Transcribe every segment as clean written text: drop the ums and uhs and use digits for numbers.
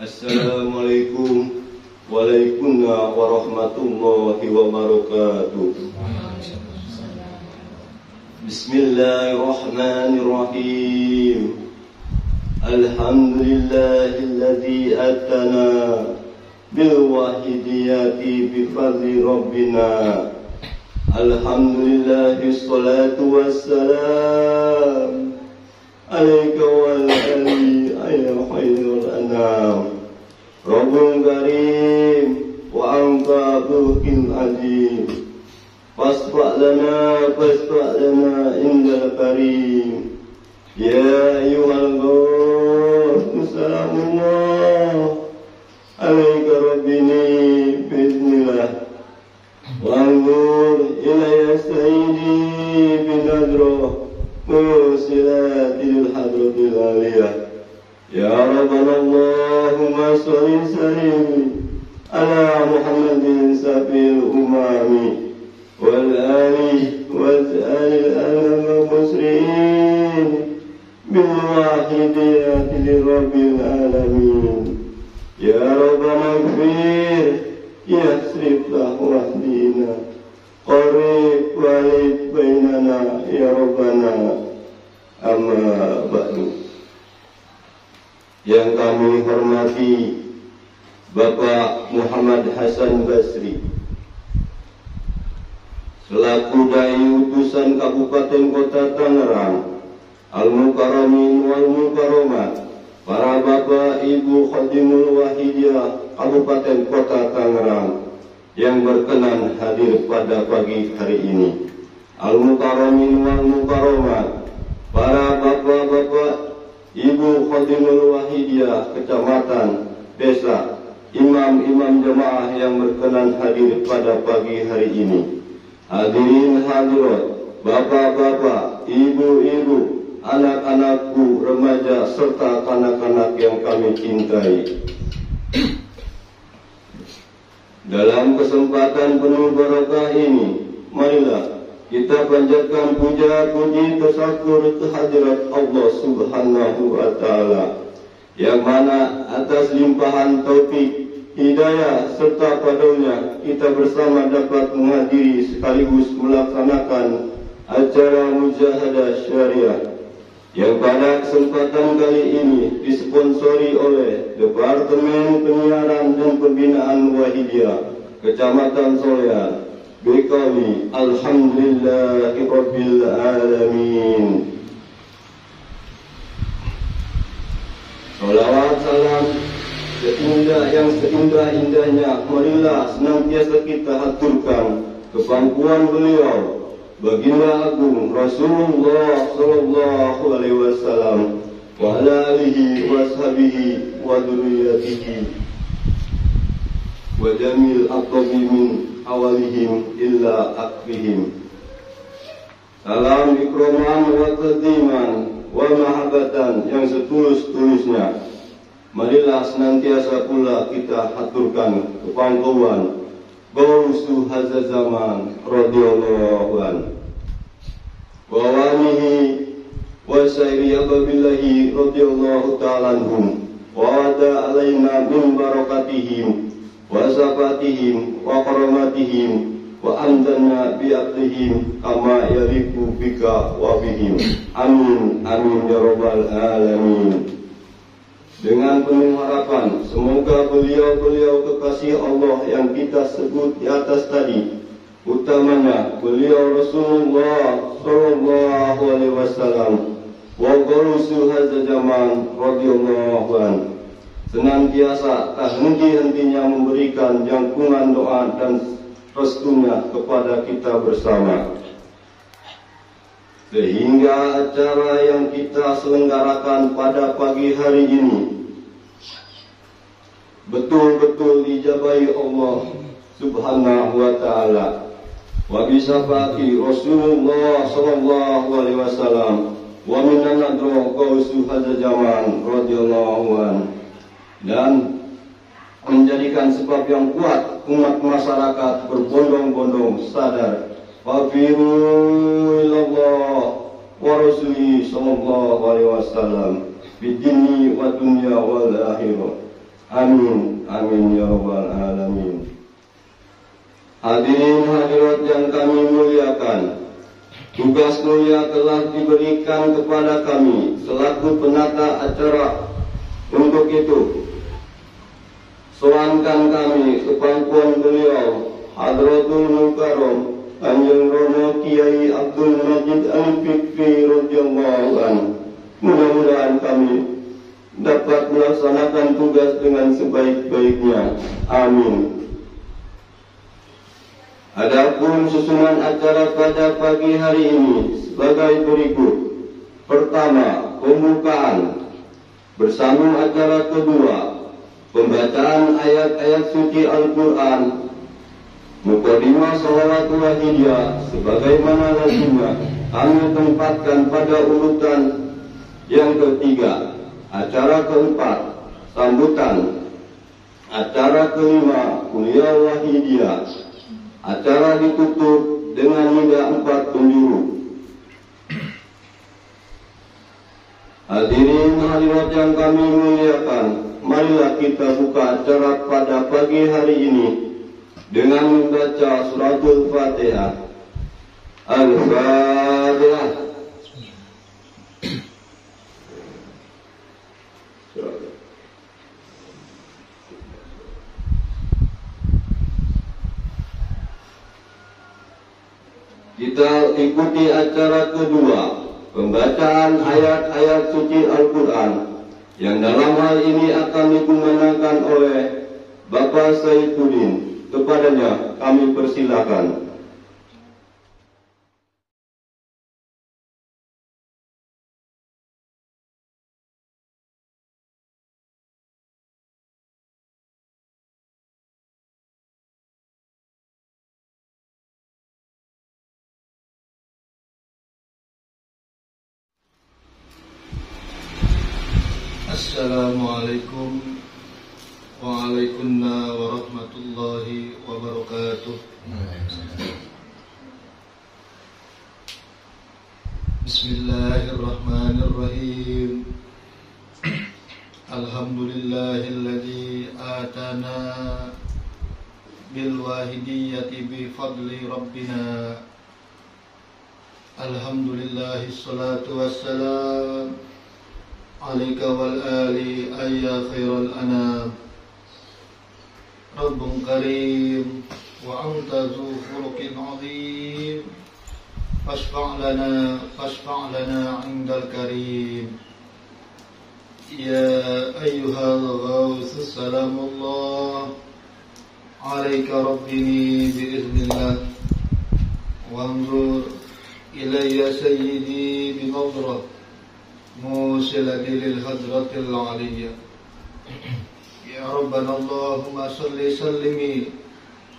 Assalamualaikum Waalaikumsalam warahmatullahi wabarakatuh. Bismillahirrahmanirrahim. Alhamdulillahilladzi atana bil wahidiyati bi fadli rabbina. Alhamdulillahi sholatu wassalam alaika wal ali ya khairul anam. Rabbul karim wa anta dhul azim. Fasfa' lana indal karim. Ya ayyuhal ghawth salamullah alaika rabbini bismillah. Wanzur ilayya sayyidi binadro musilatil hadratil aliyah. Ya Rabbana Allahumma sholli sallim ala Muhammadin sabil umami wal ali wal alam muslimin bil wahidiyati rabbil alamin. Ya Rabbana ighfir yasrif lahu wahdina qarib walid bainana ya Rabbana. Amma ba'du. Yang kami hormati Bapak Muhammad Hasan Basri selaku dai utusan Kabupaten Kota Tangerang, Al-Mukarramin wal Mukarramat, para Bapak Ibu Khadimul Wahidiyah Kabupaten Kota Tangerang yang berkenan hadir pada pagi hari ini, Al-Mukarramin wal Mukarramat, para Bapak-Bapak Ibu Khadimul Wahidiyah Kecamatan, Desa, imam-imam jemaah yang berkenan hadir pada pagi hari ini, hadirin hadirat, bapak-bapak, ibu-ibu, anak-anakku, remaja, serta kanak-kanak yang kami cintai. Dalam kesempatan penuh barokah ini, marilah kita panjatkan puja-puji tasakur kehadirat Allah Subhanahu wa Ta'ala, yang mana atas limpahan taufik, hidayah serta padanya kita bersama dapat menghadiri sekaligus melaksanakan acara mujahadah syariah yang pada kesempatan kali ini disponsori oleh Departemen Penyiaran dan Pembinaan Wahidiyah Kecamatan Solean. Bikali alhamdulillahi rabbil alamin. Salawat salam seindah-indahnya marilah senantiasa kita haturkan kepangkuan beliau, Baginda Agung Rasulullah sallallahu alaihi wasallam wa ala alihi wa sahbihi wa dzurriyyatihi wa jamil aqwamin awalihim illa akhirihim. Salam ikroman wa tadiman wa mahabbatan yang setulus-tulusnya. Marilah senantiasa pula kita haturkan kepangkuan Gausu hadza zaman radhiyallahu an wa walihi wa sairi ababillahi radhiyallahu ta'ala anhum wa wada alaina min barakatihim wa zafatihim wa karamatihim wa amdanna bi'atlihim kama yaliku bika wa bihim. Amin amin ya rabbal alamin. Dengan penuh harapan semoga beliau-beliau kekasih Allah yang kita sebut di atas tadi, utamanya beliau Rasulullah sallallahu alaihi wasallam wa gausul hadza zaman radhiyallahu anhu, senantiasa tak henti-hentinya memberikan jangkungan doa dan restunya kepada kita bersama, sehingga acara yang kita selenggarakan pada pagi hari ini betul-betul dijabahi Allah Subhanahu wa Ta'ala wa bisafati Rasulullah sallallahu alaihi wasallam wa minan nadro qausu hadza zaman radhiyallahu anhu, dan menjadikan sebab yang kuat umat masyarakat berbondong-bondong sadar wafiru ilallah wa rasuli sallallahu alaihi wasallam fid dini wa dunya wal akhirah. Amin, amin ya rabbal alamin. Hadirin hadirat yang kami muliakan, tugas mulia telah diberikan kepada kami selaku penata acara. Untuk itu, soankan kami kepangkuan beliau Hadratul Mukarram Kanjeng Romo Kiai Abdul Majid Al-Fikri radhiyallahu anhu. Mudah-mudahan kami dapat melaksanakan tugas dengan sebaik-baiknya. Amin. Adapun susunan acara pada pagi hari ini sebagai berikut. Pertama, pembukaan. Bersambung acara kedua, pembacaan ayat-ayat suci Al-Quran. Muqaddimah Shalawatul Wahidiyah sebagaimana lazimnya kami tempatkan pada urutan yang ketiga. Acara keempat, sambutan. Acara kelima, kuliah Wahidiyah. Acara ditutup dengan nida 4 penjuru. Hadirin hadirat yang kami muliakan, marilah kita buka acara pada pagi hari ini dengan membaca suratul Fatihah. Al-Fatihah. Kita ikuti acara kedua, pembacaan ayat-ayat suci Al-Quran, yang dalam hal ini akan dikumandangkan oleh Bapak Saifuddin. Kepadanya kami persilakan. Assalamualaikum waalaikumsalam warahmatullahi wabarakatuh. Bismillahirrahmanirrahim. Alhamdulillahilladzi atana bil wahidiyati bi fadli rabbina. Alhamdulillahi salatu wassalam alaika wal ali ayya khairal anam. Rabbun karim wa anta zu khuluqin azim. Fashfa' lana indal karim. Ya ayyuhal ghaus salamullah alaika rabbini biiznillah. Wanzur ilayya sayyidi binadrah موصلة للحضرة العلية. يا ربنا اللهم صل سلمي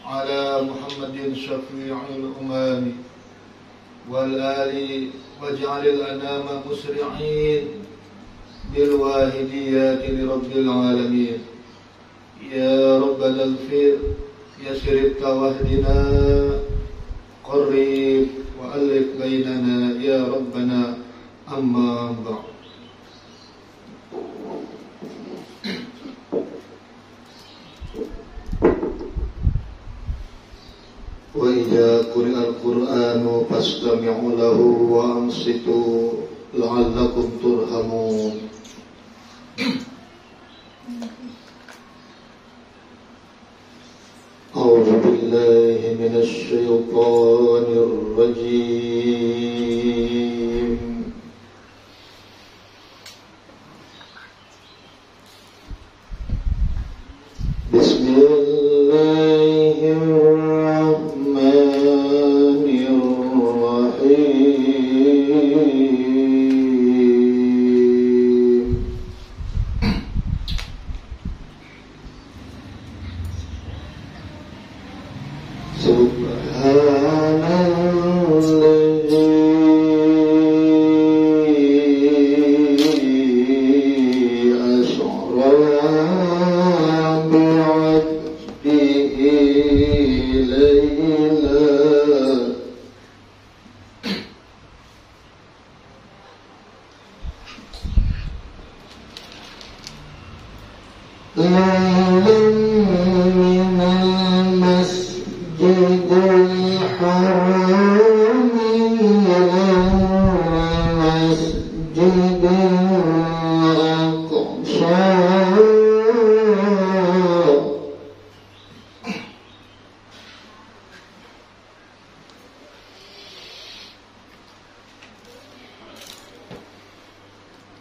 على محمد شفيع الأمم والآل واجعل الأنام مسرعين بالواهديات لرب العالمين. يا ربنا اغفر يسر واهدنا قرب وألف بيننا يا ربنا. Amma ba'd. Wa idza quri'a al-Qur'anu fastami'u lahu wa ansitu la'allakum turhamun. A'udzu billahi minasy syaithanir rajim.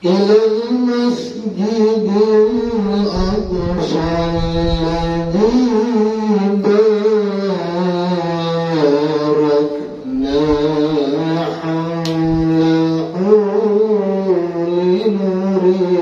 إلى المسجد الأقصى الذي باركنا حوله لنريه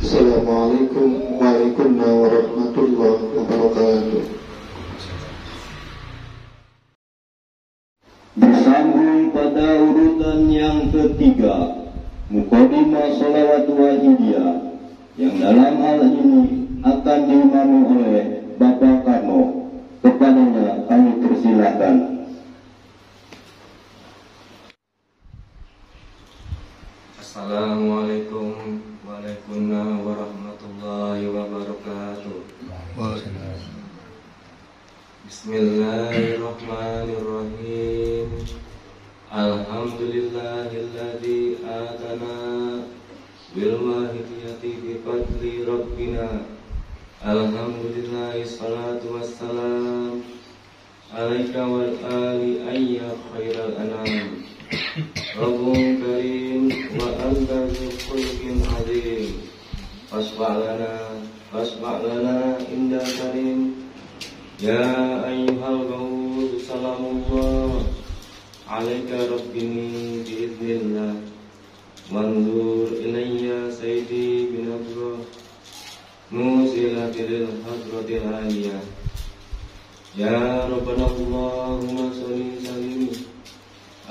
Assalamualaikum Assalamualaikum warahmatullahi wabarakatuh. Bersambung pada urutan yang ketiga, Muqaddimah Sholawat Wahidiyah, yang dalam hal ini akan diimami oleh Bapak Karno. Kepadanya kami persilahkan. Assalamualaikum warahmatullahi wabarakatuh. Bismillahirrahmanirrahim. Alhamdulillahilladzi atana bil wahidiyati bi fadli rabbina. Alhamdulillahi salatu wassalam alaika wal ali ayya khairal anam. Rabbun karim wa anta khuluqin azim. Fasfa'lana inda karim. Ya ayyuhal ghawud salamullah alaika rabbini biiznillah. Manzur ilayya sayyidi binabra nusilatil hadratil aliyah. Ya Rabbana Allahumma sholli sallim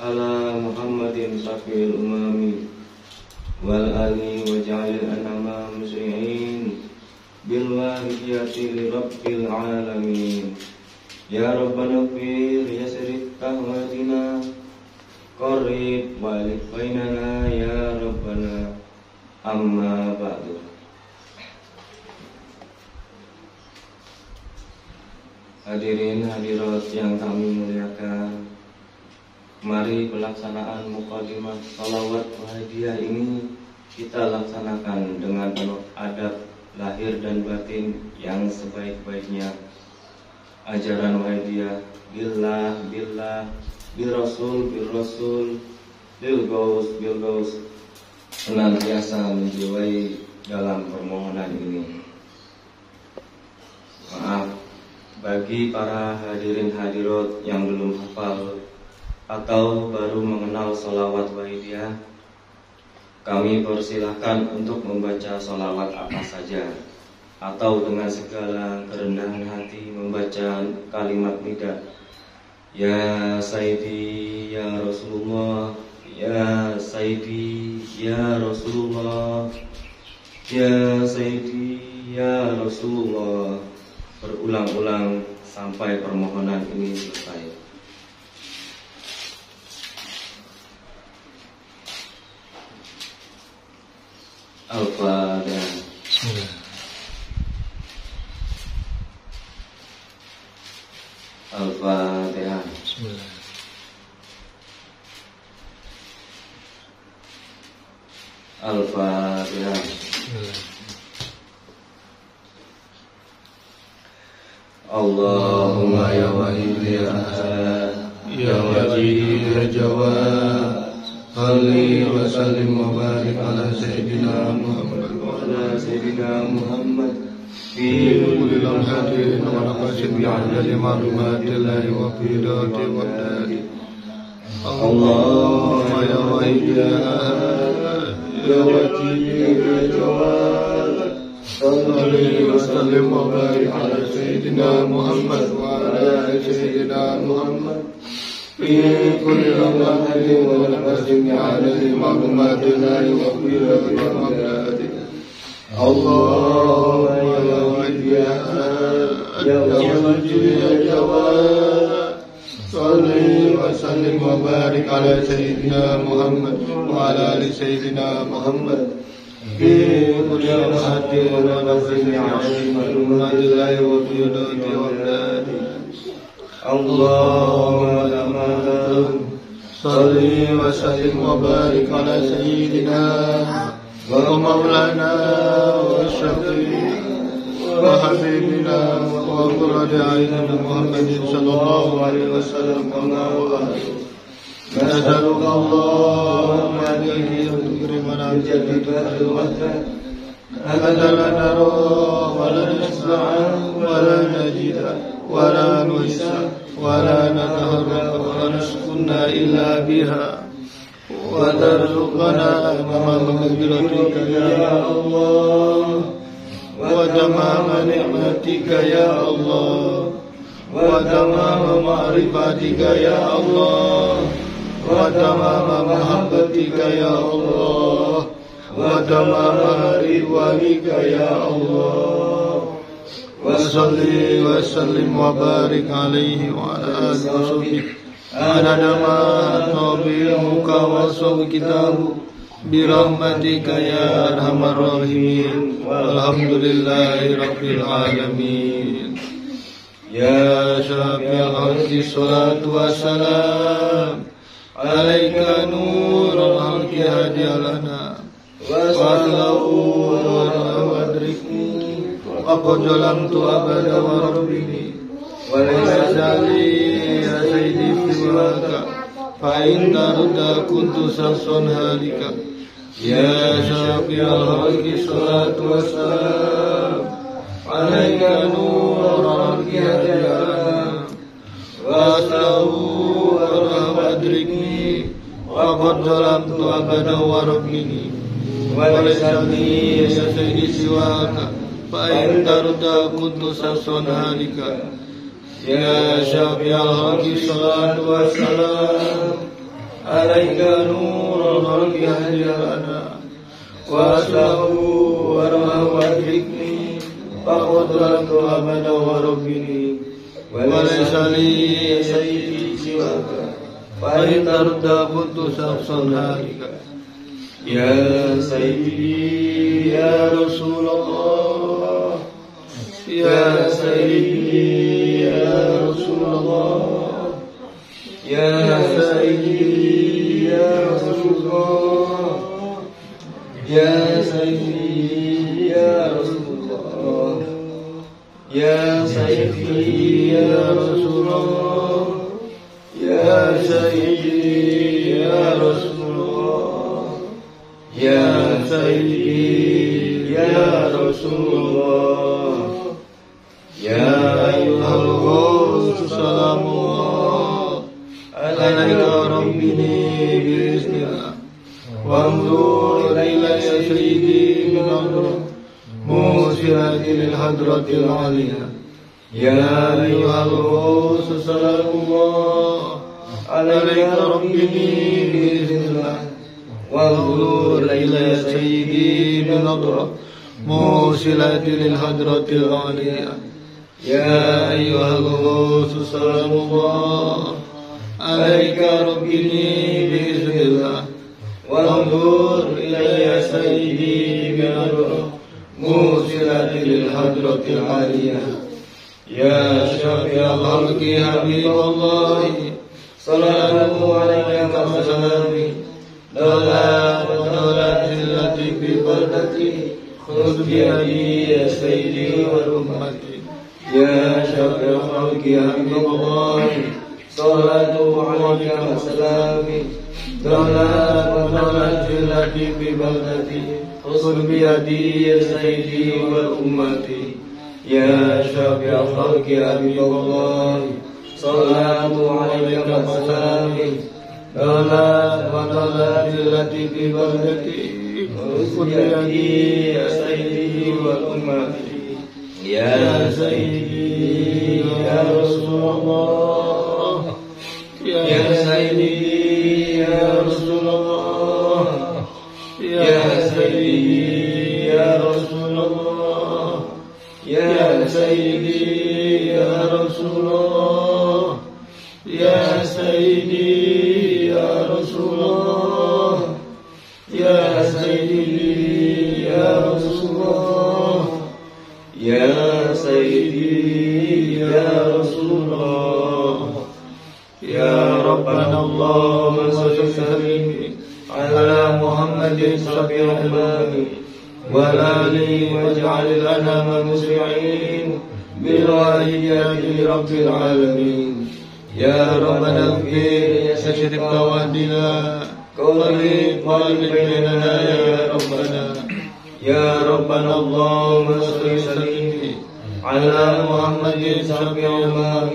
ala Muhammadin safil umami wal ali waj'alil anama musri'in bil wahidiyati li rabbil alamin. Ya Rabbana fir yasrif kahwatina qarrib walid bainana ya Rabbana. Amma ba'du. Hadirin hadirat yang kami muliakan, mari pelaksanaan Muqaddimah Sholawat Wahidiyah ini kita laksanakan dengan penuh adab lahir dan batin yang sebaik-baiknya. Ajaran Wahidiyah billah billah, bil rasul bil rasul, bil gaus senantiasa menjiwai dalam permohonan ini. Maaf bagi para hadirin hadirat yang belum hafal atau baru mengenal sholawat Wahidiyah, kami persilahkan untuk membaca sholawat apa saja, atau dengan segala kerendahan hati membaca kalimat nida. Ya Sayyidi ya Rasulullah, ya Sayyidi ya Rasulullah, ya Sayyidi ya Rasulullah, berulang-ulang sampai permohonan ini selesai. Al-Fatihah. Al-Fatihah. Al-Fatihah. Allahumma ya wahid ya ahad ya wajid ya jawad, salli wa sallim wa barik ala sayyidina Muhammad wa ala sayyidina Muhammad fi kulli lamhatin wa nafsin bi'adadi ma'lumatillahi wa fi dati wa dati. Allahumma ya wahid ya ahad ya wajid ya jawad, salli wa sallim wa barik ala sayyidina Muhammad wa ala sayyidina Muhammad fi kulli lamhatin wa nafsin bi'adadi ma'lumatillahi wa fi dati wa dati. Allahumma ya wahid ya ahad ya wajid ya jawad, salli wa sallim wa barik ala sayyidina Muhammad wa ala ali sayyidina Muhammad fi kulli lamhatin wa nafsin bi'adadi ma'lumatillahi wa fi dati wa dati. Allahumma la salli wa sallim wa barik ala sayyidina wa maulana wa syafi'ina wa habibina wa qurrati a'yunina Muhammadin sallallahu alaihi wasallam. Nas'aluka Allahumma bihi tukrimana jadidal wahda hatta la nara wa la nasma'a wa la najida wa la nuhsa wa la nataharra wa naskunna illa biha wa tarzuqana ma maghfiratika ya Allah. وتمام نعمتك يا الله وتمام معرفتك يا الله وتمام محبتك يا الله وتمام رضوانك يا الله وصلي وسلم وبارك عليه وعلى آله وصحبه عدد ما تبيعك وصف كتابه برحمتك يا أرحم الراحمين والحمد لله رب العالمين يا شافع الخلق الصلاة والسلام عليك نور الحق هدي لنا وصله وأدركني وقد ظلمت أبدا وربني وليس لي يا سيدي سواك فإن ترضى كنت شخصا هالكا يا شافع الخلق الصلاة والسلام عليك نور الحق هدي لنا وأصله وأدركني وقد ظلمت أبدا وربني وليس لي يا سيدي سواك فإن ترضى كنت شخصا هالكا يا شافع الخلق الصلاة والسلام عليك نور الخلق هدي لنا وأصله وأدركني فقد ظلمت أبدا وربني وليس لي يا سيدي سواك فإن ترضى كنت شخصا هالكا يا سيدي يا رسول الله يا سيدي يا رسول الله يا سيدي يا رسول الله يا سيدي يا رسول الله يا سيدي يا رسول الله يا سيدي يا رسول الله يا سيدي يا رسول الله يا أيها الغوث سلام الله عليك ربني بإذن الله وانظر إلي يا سيدي بنظرة موسعة للحضرة العالية يا أيها الغوث سلام الله عليك ربني بإذن الله وانظر إلي يا سيدي بنظرة موسعة للحضرة العالية يا أيها الغوث سلام الله عليك ربني بإذن الله وانظر إلي يا سيدي بنظرة موسعة للحضرة العالية يا شافع الخلق حبيب الله صلاة عليك وسلامي دولة التي في بلدتي خذ بيدي يا سيدي وأمتي يا شافع الخلق حبيب الله صلاة عليك وسلامي دولة التي في بلدتي خذ بيدي يا سيدي وأمتي يا شافع الخلق حبيب الله صلاة عليك وسلامي دولة التي في بلدتي خذ بيدي يا سيدي وأمتي يا سيدي يا رسول الله يا سيدي يا رسول الله يا سيدي يا رسول الله يا سيدي يا رسول الله يا سيدي يا رسول الله يا سيدي يا رسول الله يا سيدي يا رسول الله يا ربنا اللهم صل وسلم على محمد شفيع الأمم والآله واجعل الأنام مسرعين بالواحديات لرب العالمين يا ربنا اغفر يشرف واهدنا قريب بيننا يا ربنا يا ربنا اللهم صل وسلم على محمد شفيع الأمم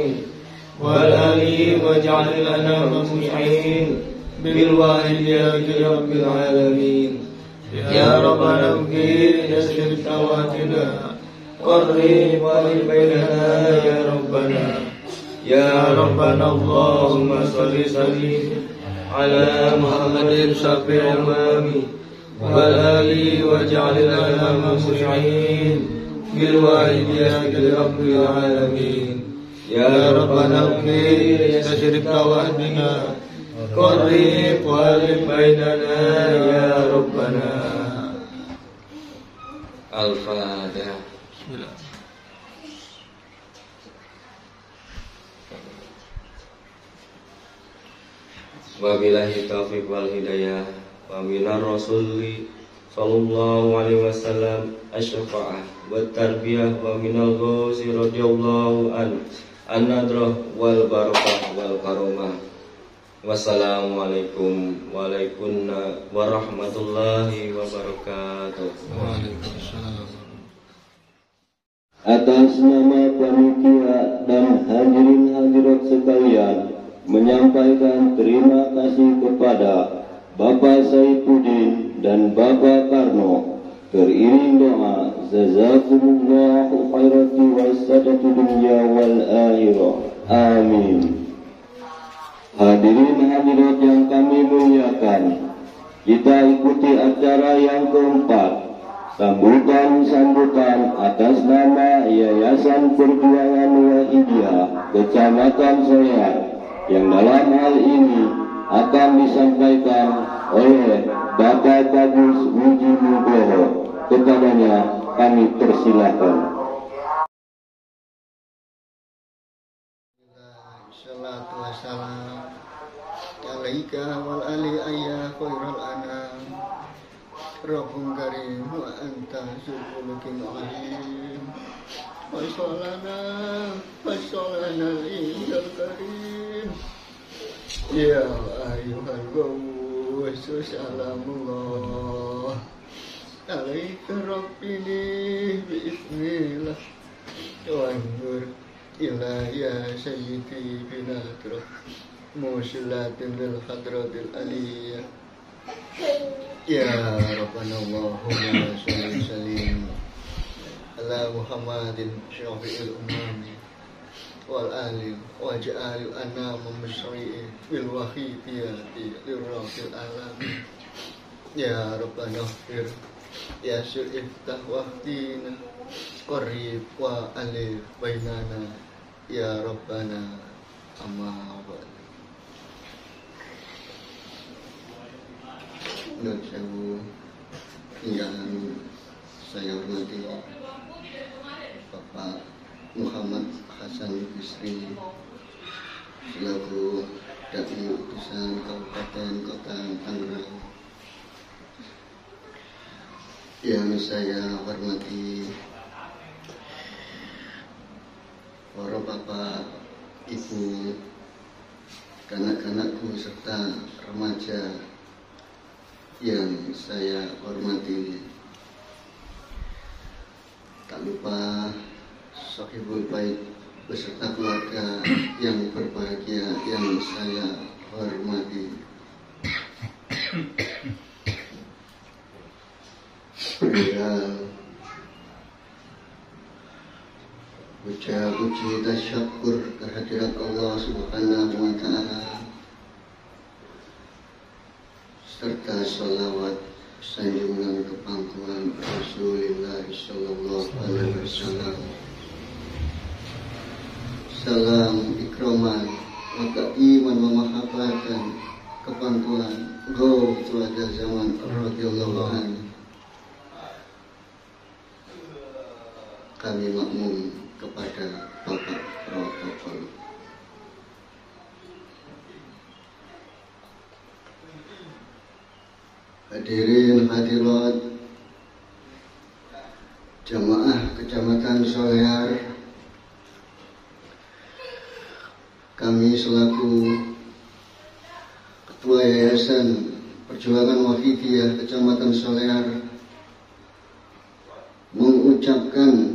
والآله واجعل الأنام مسرعين بالواحديات لرب العالمين يا ربنا اغفر يسر تواتنا قرب بيننا يا ربنا يا ربنا اللهم صل على محمد شفيع الأمم وآله واجعلنا مشفعين بالوالدين رب العالمين يا ربنا اغفر يسر تواتنا قرب بيننا يا ربنا. Al-Fatihah. Bismillah. Wabillahi taufiq wal hidayah. Wa minar rasuli sallallahu alaihi wasallam asy-syafa'ah wa tarbiyah wa minal ghusi radhiyallahu an-nadrah wal barakah wal karomah. Wassalamualaikum warahmatullahi wabarakatuh. Waalaikumsalam. Atas nama panitia dan hadirin hadirat sekalian, menyampaikan terima kasih kepada Bapak Saifuddin dan Bapak Karno. Beriring doa, jazakumullahu khairati wassadatu dunya wal akhirah. Amin. Hadirin hadirat yang kami muliakan, kita ikuti acara yang keempat, sambutan atas nama Yayasan Perjuangan Wahidiyah Kecamatan Solear, yang dalam hal ini akan disampaikan oleh Bapak Bagus Wiji Nugroho. Kepadanya kami persilakan. Salatu wassalam alaika wal ali ayya khairal anam Rabbun karim wa anta zulmulukin alim Fasolana liyal karim Ya ayuhal gawus salamullah alaika rabbini bi'ismillah wa nur ya sayyidi binatrah musilatin lil hadratil aliyah ya rabbana Allahumma sholli salim ala Muhammadin syafi'il umami wal ali waj'al anna musyri'i bil wahidiyati lirrahil alamin ya rabbana fir ya syir'iftah waqtina qarib wa alif bainana ya rabbana amma ba'd. Nun sewu yang saya hormati Bapak Muhammad Hasan Bisri selaku Dai Utusan Kabupaten Kota Tangerang, yang saya hormati para bapak, ibu, kanak-kanakku serta remaja yang saya hormati. Tak lupa sahibul bait beserta keluarga yang berbahagia yang saya hormati. Puja-puji tasyakur kehadirat Allah Subhanahu wa Ta'ala, serta salawat sanjungan kepangkuan Rasulullah sallallahu alaihi wasallam. Salam ikraman wa ta'iman wa mahabbatan kepangkuan Gautul Zaman radhiyallahu anhu. Kami makmum kepada Bapak Protokol. Hadirin hadirat jamaah Kecamatan Solear, kami selaku Ketua Yayasan Perjuangan Wahidiyah Kecamatan Solear mengucapkan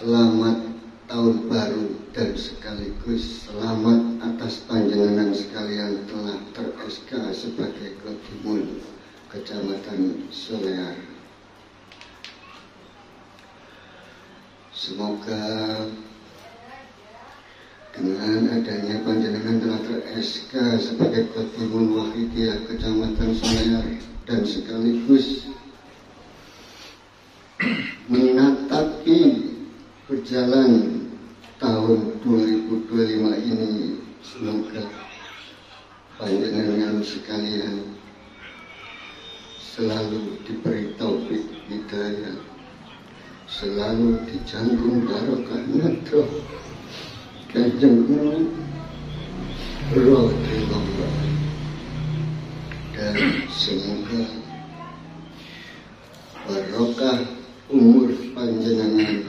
selamat tahun baru dan sekaligus selamat atas panjenengan sekalian telah ter-SK sebagai Kodimul Kecamatan Solear. Semoga dengan adanya panjenengan telah ter-SK sebagai Khatibul Wahidiyah Kecamatan Solear dan sekaligus menatapi berjalan tahun 2025 ini, semoga panjenengan sekalian selalu diberi taufik hidayah, selalu dijantung barokah nadroh Kanjeng Rasulullah, dan semoga barokah umur panjenengan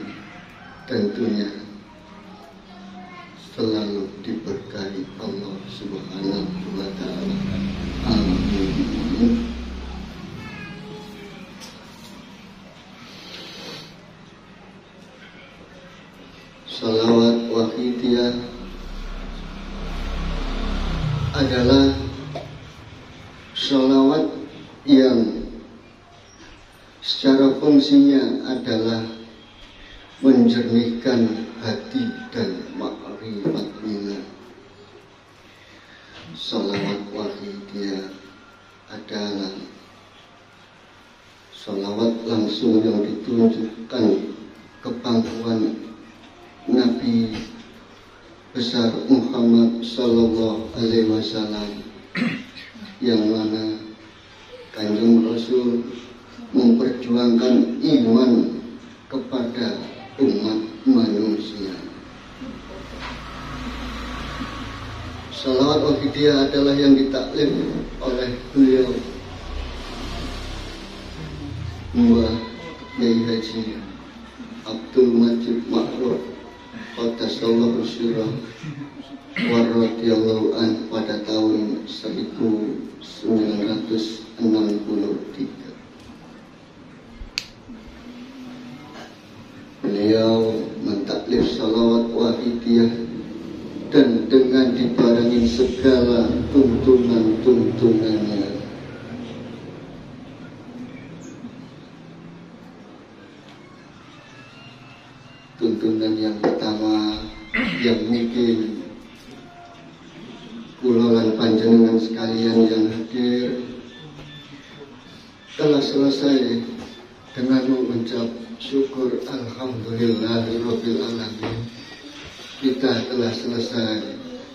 tentunya selalu diberkahi Allah Subhanahu wa Ta'ala. Amin. Salawat wahidiyah adalah salawat yang secara fungsinya adalah menjernihkan hati dan makrifat iman. Salawat wahidiyah adalah salawat langsung yang ditunjukkan kepangkuan Nabi besar Muhammad Sallallahu Alaihi Wasallam, yang mana Kanjeng Rasul memperjuangkan iman kepada umat manusia. Salawat wahidiyah adalah yang ditaklif oleh beliau Mbah Kiai Haji Abdul Majid Ma'ruf Qaddasallahu sirrah wa radhiyallahu an pada tahun 1963. Beliau mentaklif salawat wahidiyah dan dengan dibarengi segala tuntunan-tuntunannya. Tuntunan yang pertama yang mungkin kula lan panjenengan sekalian yang hadir telah selesai dengan mengucap syukur alhamdulillahirabbil alamin. Kita telah selesai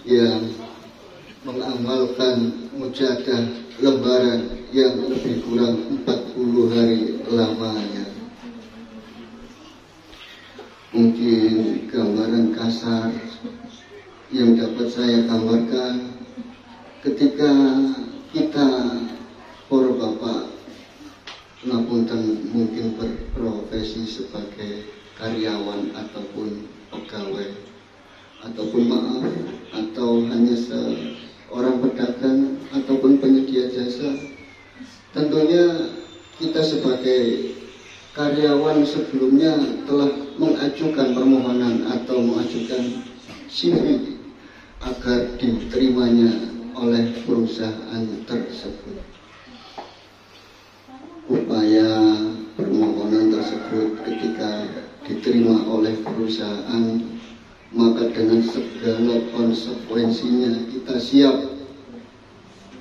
yang mengamalkan mujadah lebaran yang lebih kurang 40 hari lamanya. Mungkin gambaran kasar yang dapat saya gambarkan, ketika kita para bapak ngapunten mungkin berprofesi sebagai karyawan ataupun pegawai ataupun maaf atau hanya seorang pedagang ataupun penyedia jasa, tentunya kita sebagai karyawan sebelumnya telah mengajukan permohonan atau mengajukan CV agar diterimanya oleh perusahaan tersebut. Upaya permohonan tersebut ketika diterima oleh perusahaan, maka dengan segala konsekuensinya kita siap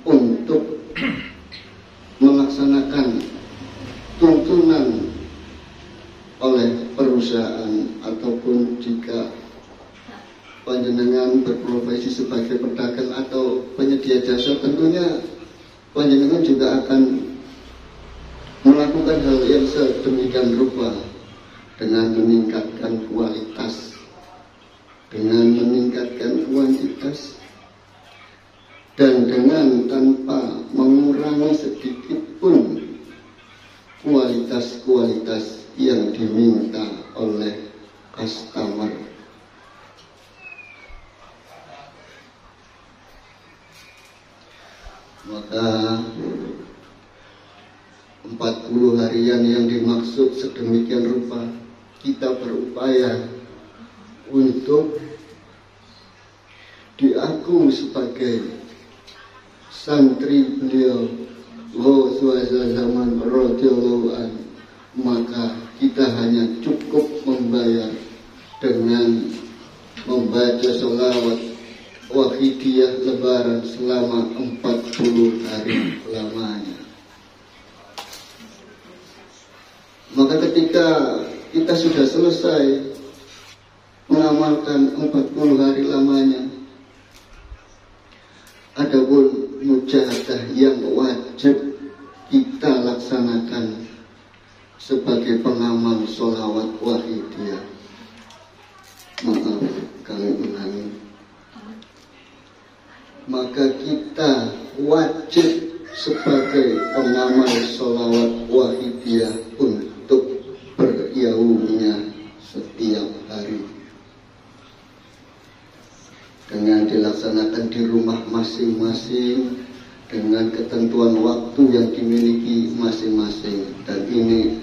untuk melaksanakan tuntunan oleh perusahaan, ataupun jika panjenengan berprofesi sebagai pedagang atau penyedia jasa, tentunya panjenengan juga akan melakukan hal yang sedemikian rupa dengan meningkatkan kualitas, dengan meningkatkan kuantitas, dan dengan tanpa mengurangi sedikit pun kualitas-kualitas yang diminta oleh customer. Maka 40 harian yang dimaksud sedemikian rupa, kita berupaya untuk diaku sebagai santri beliau Ghawthul Zaman radhiyallahu an, maka kita hanya cukup membayar dengan membaca sholawat wahidiyah lebaran selama 40 hari lamanya. Maka ketika kita sudah selesai mengamalkan 40 hari lamanya, adapun mujahadah yang wajib kita laksanakan sebagai pengamal sholawat wahidiyah. Maaf kami ulangi. Maka kita wajib sebagai pengamal sholawat wahidiyah untuk beryaumnya setiap hari, dengan dilaksanakan di rumah masing-masing dengan ketentuan waktu yang dimiliki masing-masing, dan ini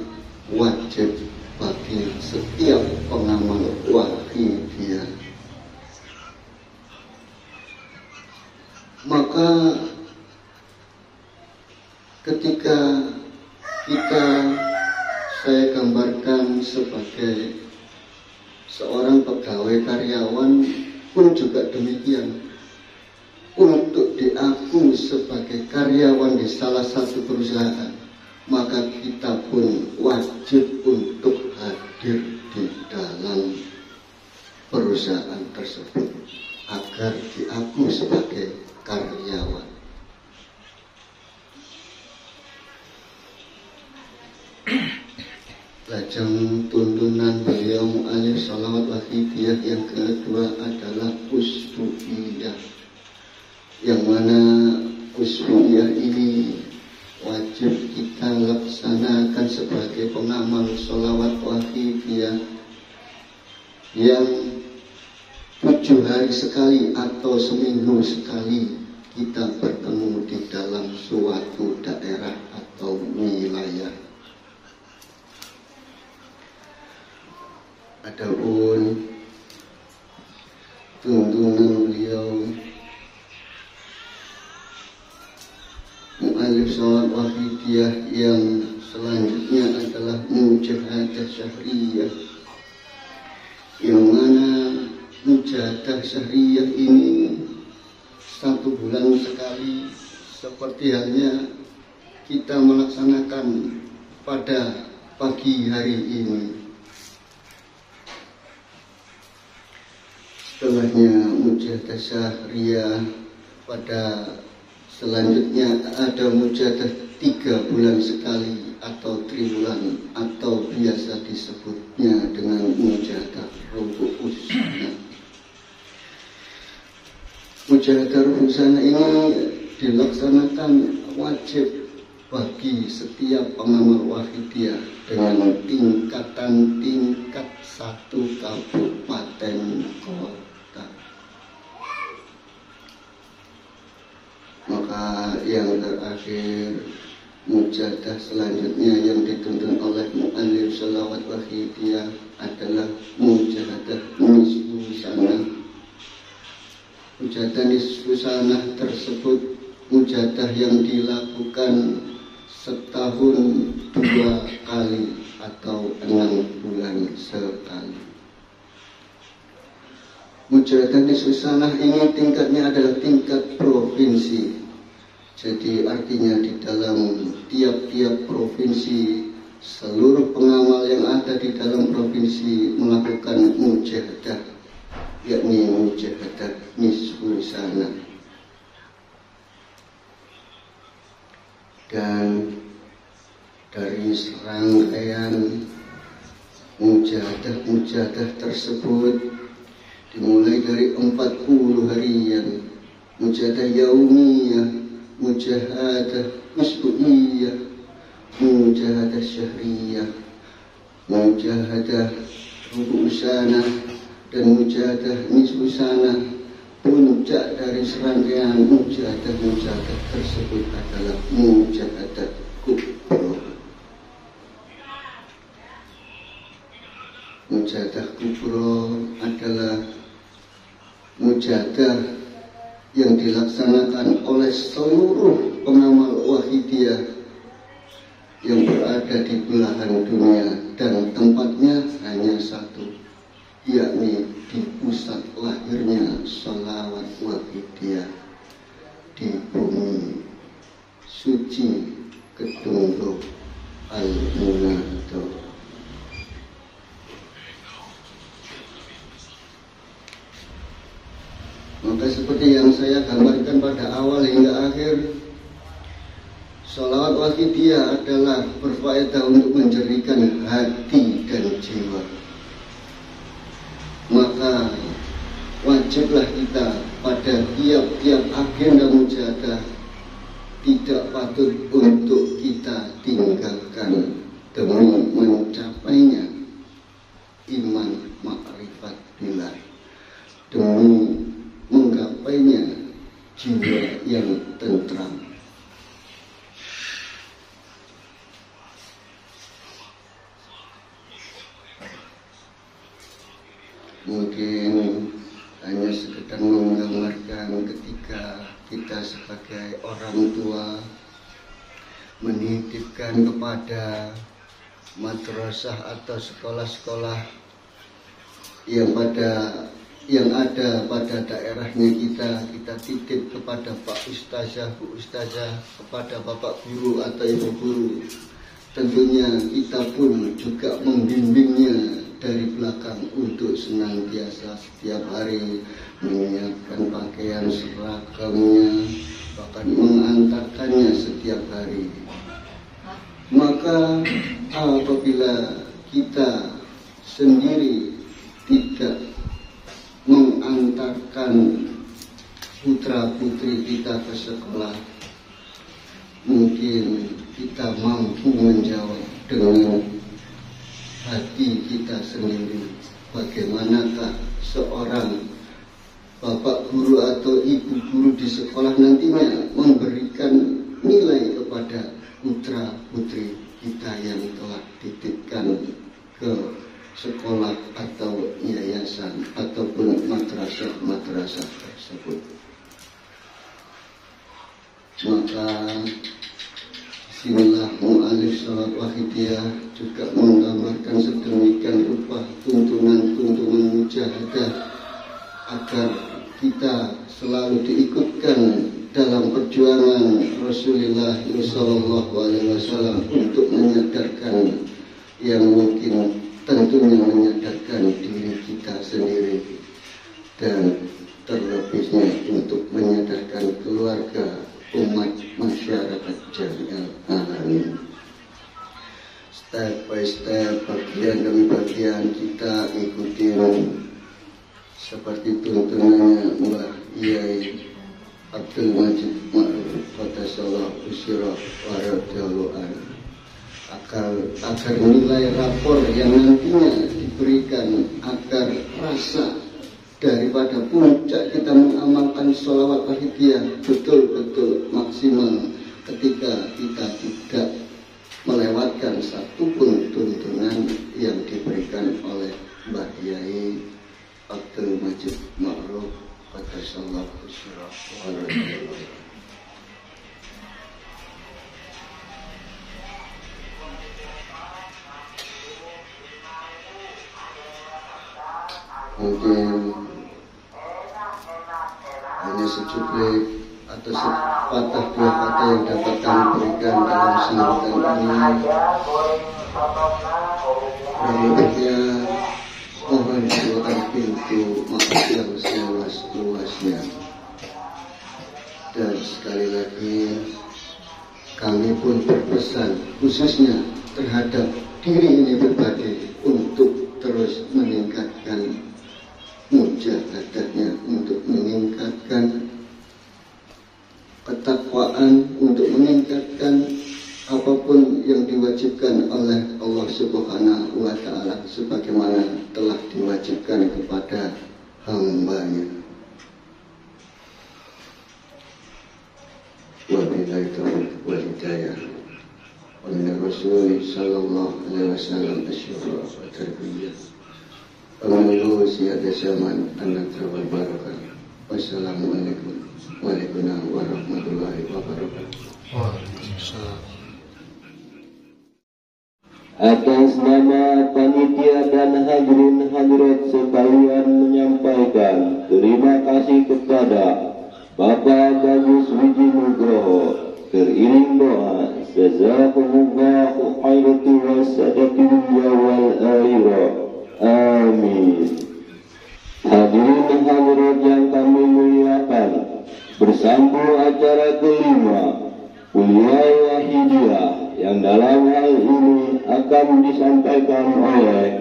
wajib bagi setiap pengamal wahidiyah. Maka ketika saya gambarkan sebagai seorang pegawai karyawan pun juga demikian. Untuk diaku sebagai karyawan di salah satu perusahaan, maka kita pun wajib untuk hadir di dalam perusahaan tersebut agar diaku sebagai karyawan. Lajeng tuntunan beliau mu'alif sholawat wahidiyah yang kedua adalah usbu'iyah, yang mana usbu'iyah ini wajib kita laksanakan sebagai pengamal sholawat wahidiyah yang 7 hari sekali atau seminggu sekali kita bertemu di dalam suatu daerah atau wilayah. Adapun tuntunan beliau mu'alif sholawat wahidiyah yang selanjutnya adalah mujahadah syahriyah, yang mana mujahadah syahriyah ini 1 bulan sekali, seperti halnya kita melaksanakan pada pagi hari ini. Setelahnya mujahadah syahriyah, pada selanjutnya ada mujahadah 3 bulan sekali atau triwulan, atau biasa disebutnya dengan mujahadah rubu'us sana. Mujahadah rubu'us sana ini dilaksanakan wajib bagi setiap pengamal wahidiyah dengan tingkat 1 kabupaten kota. Maka yang terakhir, mujahadah selanjutnya yang dituntun oleh mu'alif sholawat wahidiyah adalah mujahadah nisfu sanah. Mujahadah nisfu sanah tersebut mujahadah yang dilakukan setahun 2 kali atau 6 bulan sekali. Mujahadah nisfu sanah ini tingkatnya adalah tingkat provinsi. Jadi artinya di dalam tiap-tiap provinsi, seluruh pengamal yang ada di dalam provinsi melakukan mujahadah, yakni mujahadah nisfu sanah. Dan dari serangkaian mujahadah tersebut dimulai dari 40 harian, mujahadah yaumiyah, mujahadah usbu'iyah, mujahadah syahriyah, mujahadah rubu'us sanah, dan mujahadah nisfu sanah. Puncak dari serangkaian mujahadah tersebut adalah mujahadah kubro. Mujahadah kubro adalah mujahadah yang dilaksanakan oleh seluruh pengamal Wahidiyah yang berada di belahan dunia dan tempatnya hanya satu, yakni di pusat lahirnya sholawat Wahidiyah di bumi suci Kedunggo Al-Munado. Maka seperti yang saya gambarkan pada awal hingga akhir, sholawat Wahidiyah adalah berfaedah untuk menjernihkan hati dan jiwa. Maka wajiblah kita pada tiap-tiap agenda mujahadah tidak patut untuk kita tinggalkan demi mencapainya iman ma'rifat billah, demi menggapainya jiwa yang tentram. Mungkin hanya sekedar menggambarkan ketika kita sebagai orang tua menitipkan kepada madrasah atau sekolah-sekolah yang ada pada daerahnya kita titip kepada Pak Ustazah, Bu Ustazah, kepada Bapak Guru atau Ibu Guru. Tentunya kita pun juga membimbingnya dari belakang untuk senantiasa setiap hari menyiapkan pakaian seragamnya, bahkan mengantarkannya setiap hari. Maka apabila kita sendiri tidak mengantarkan putra putri kita ke sekolah, mungkin kita mampu menjawab dengan hati kita sendiri, bagaimanakah seorang bapak guru atau ibu guru di sekolah nantinya memberikan nilai kepada putra putri kita yang telah dititipkan ke sekolah atau yayasan ataupun madrasah tersebut. Maka bismillah mu'alif sholawat Wahidiyah juga menggambarkan sedemikian rupa tuntunan-tuntunan mujahadah agar kita selalu diikutkan dalam perjuangan Rasulullah SAW untuk menyadarkan yang mungkin tentunya menyadarkan diri kita sendiri dan terlebihnya untuk menyadarkan keluarga, umat, masyarakat jami'al alamin. Step by step, bagian demi bagian kita ikutin seperti tuntunannya Mbah Yai Abdul Majid Ma'ruf Qaddasallahu Sirah wa radhiyallahu anhu, agar nilai rapor yang nantinya diberikan, agar rasa daripada puncak kita mengamalkan sholawat Wahidiyah betul-betul maksimal ketika kita tidak melewatkan satupun tuntunan yang diberikan oleh Mbah Yai Abdul Majid Ma'ruf Qaddasallahu Sirah wa radhiyallahu anhu. Mungkin hanya secuplik atau sepatah dua kata yang dapat kami berikan dalam sambutan ini. Berikutnya mohon dibukakan pintu maaf yang seluas-luasnya. Dan sekali lagi kami pun berpesan khususnya terhadap diri ini pribadi untuk terus meningkatkan mujahadahnya, untuk meningkatkan ketakwaan, untuk meningkatkan apapun yang diwajibkan oleh Allah Subhanahu wa Ta'ala sebagaimana telah diwajibkan kepada hamba-Nya. Wabillahi taufiq wal hidayah. Wa min Rasul sallallahu alaihi wasallam asyura wa tarbiyah. Pemilu siada zaman anak terawal barakah. Wassalamualaikum warahmatullahi wabarakatuh. Atas nama panitia dan hadirin hadirat sekalian menyampaikan terima kasih kepada Bapak Bagus Wijinugroho, teriring doa jazakumullahu khairati wasadati wal akhirah. Amin. Hadirin hadirat yang kami muliakan, bersambung acara kelima Kuliah Wahidiyah yang dalam hal ini akan disampaikan oleh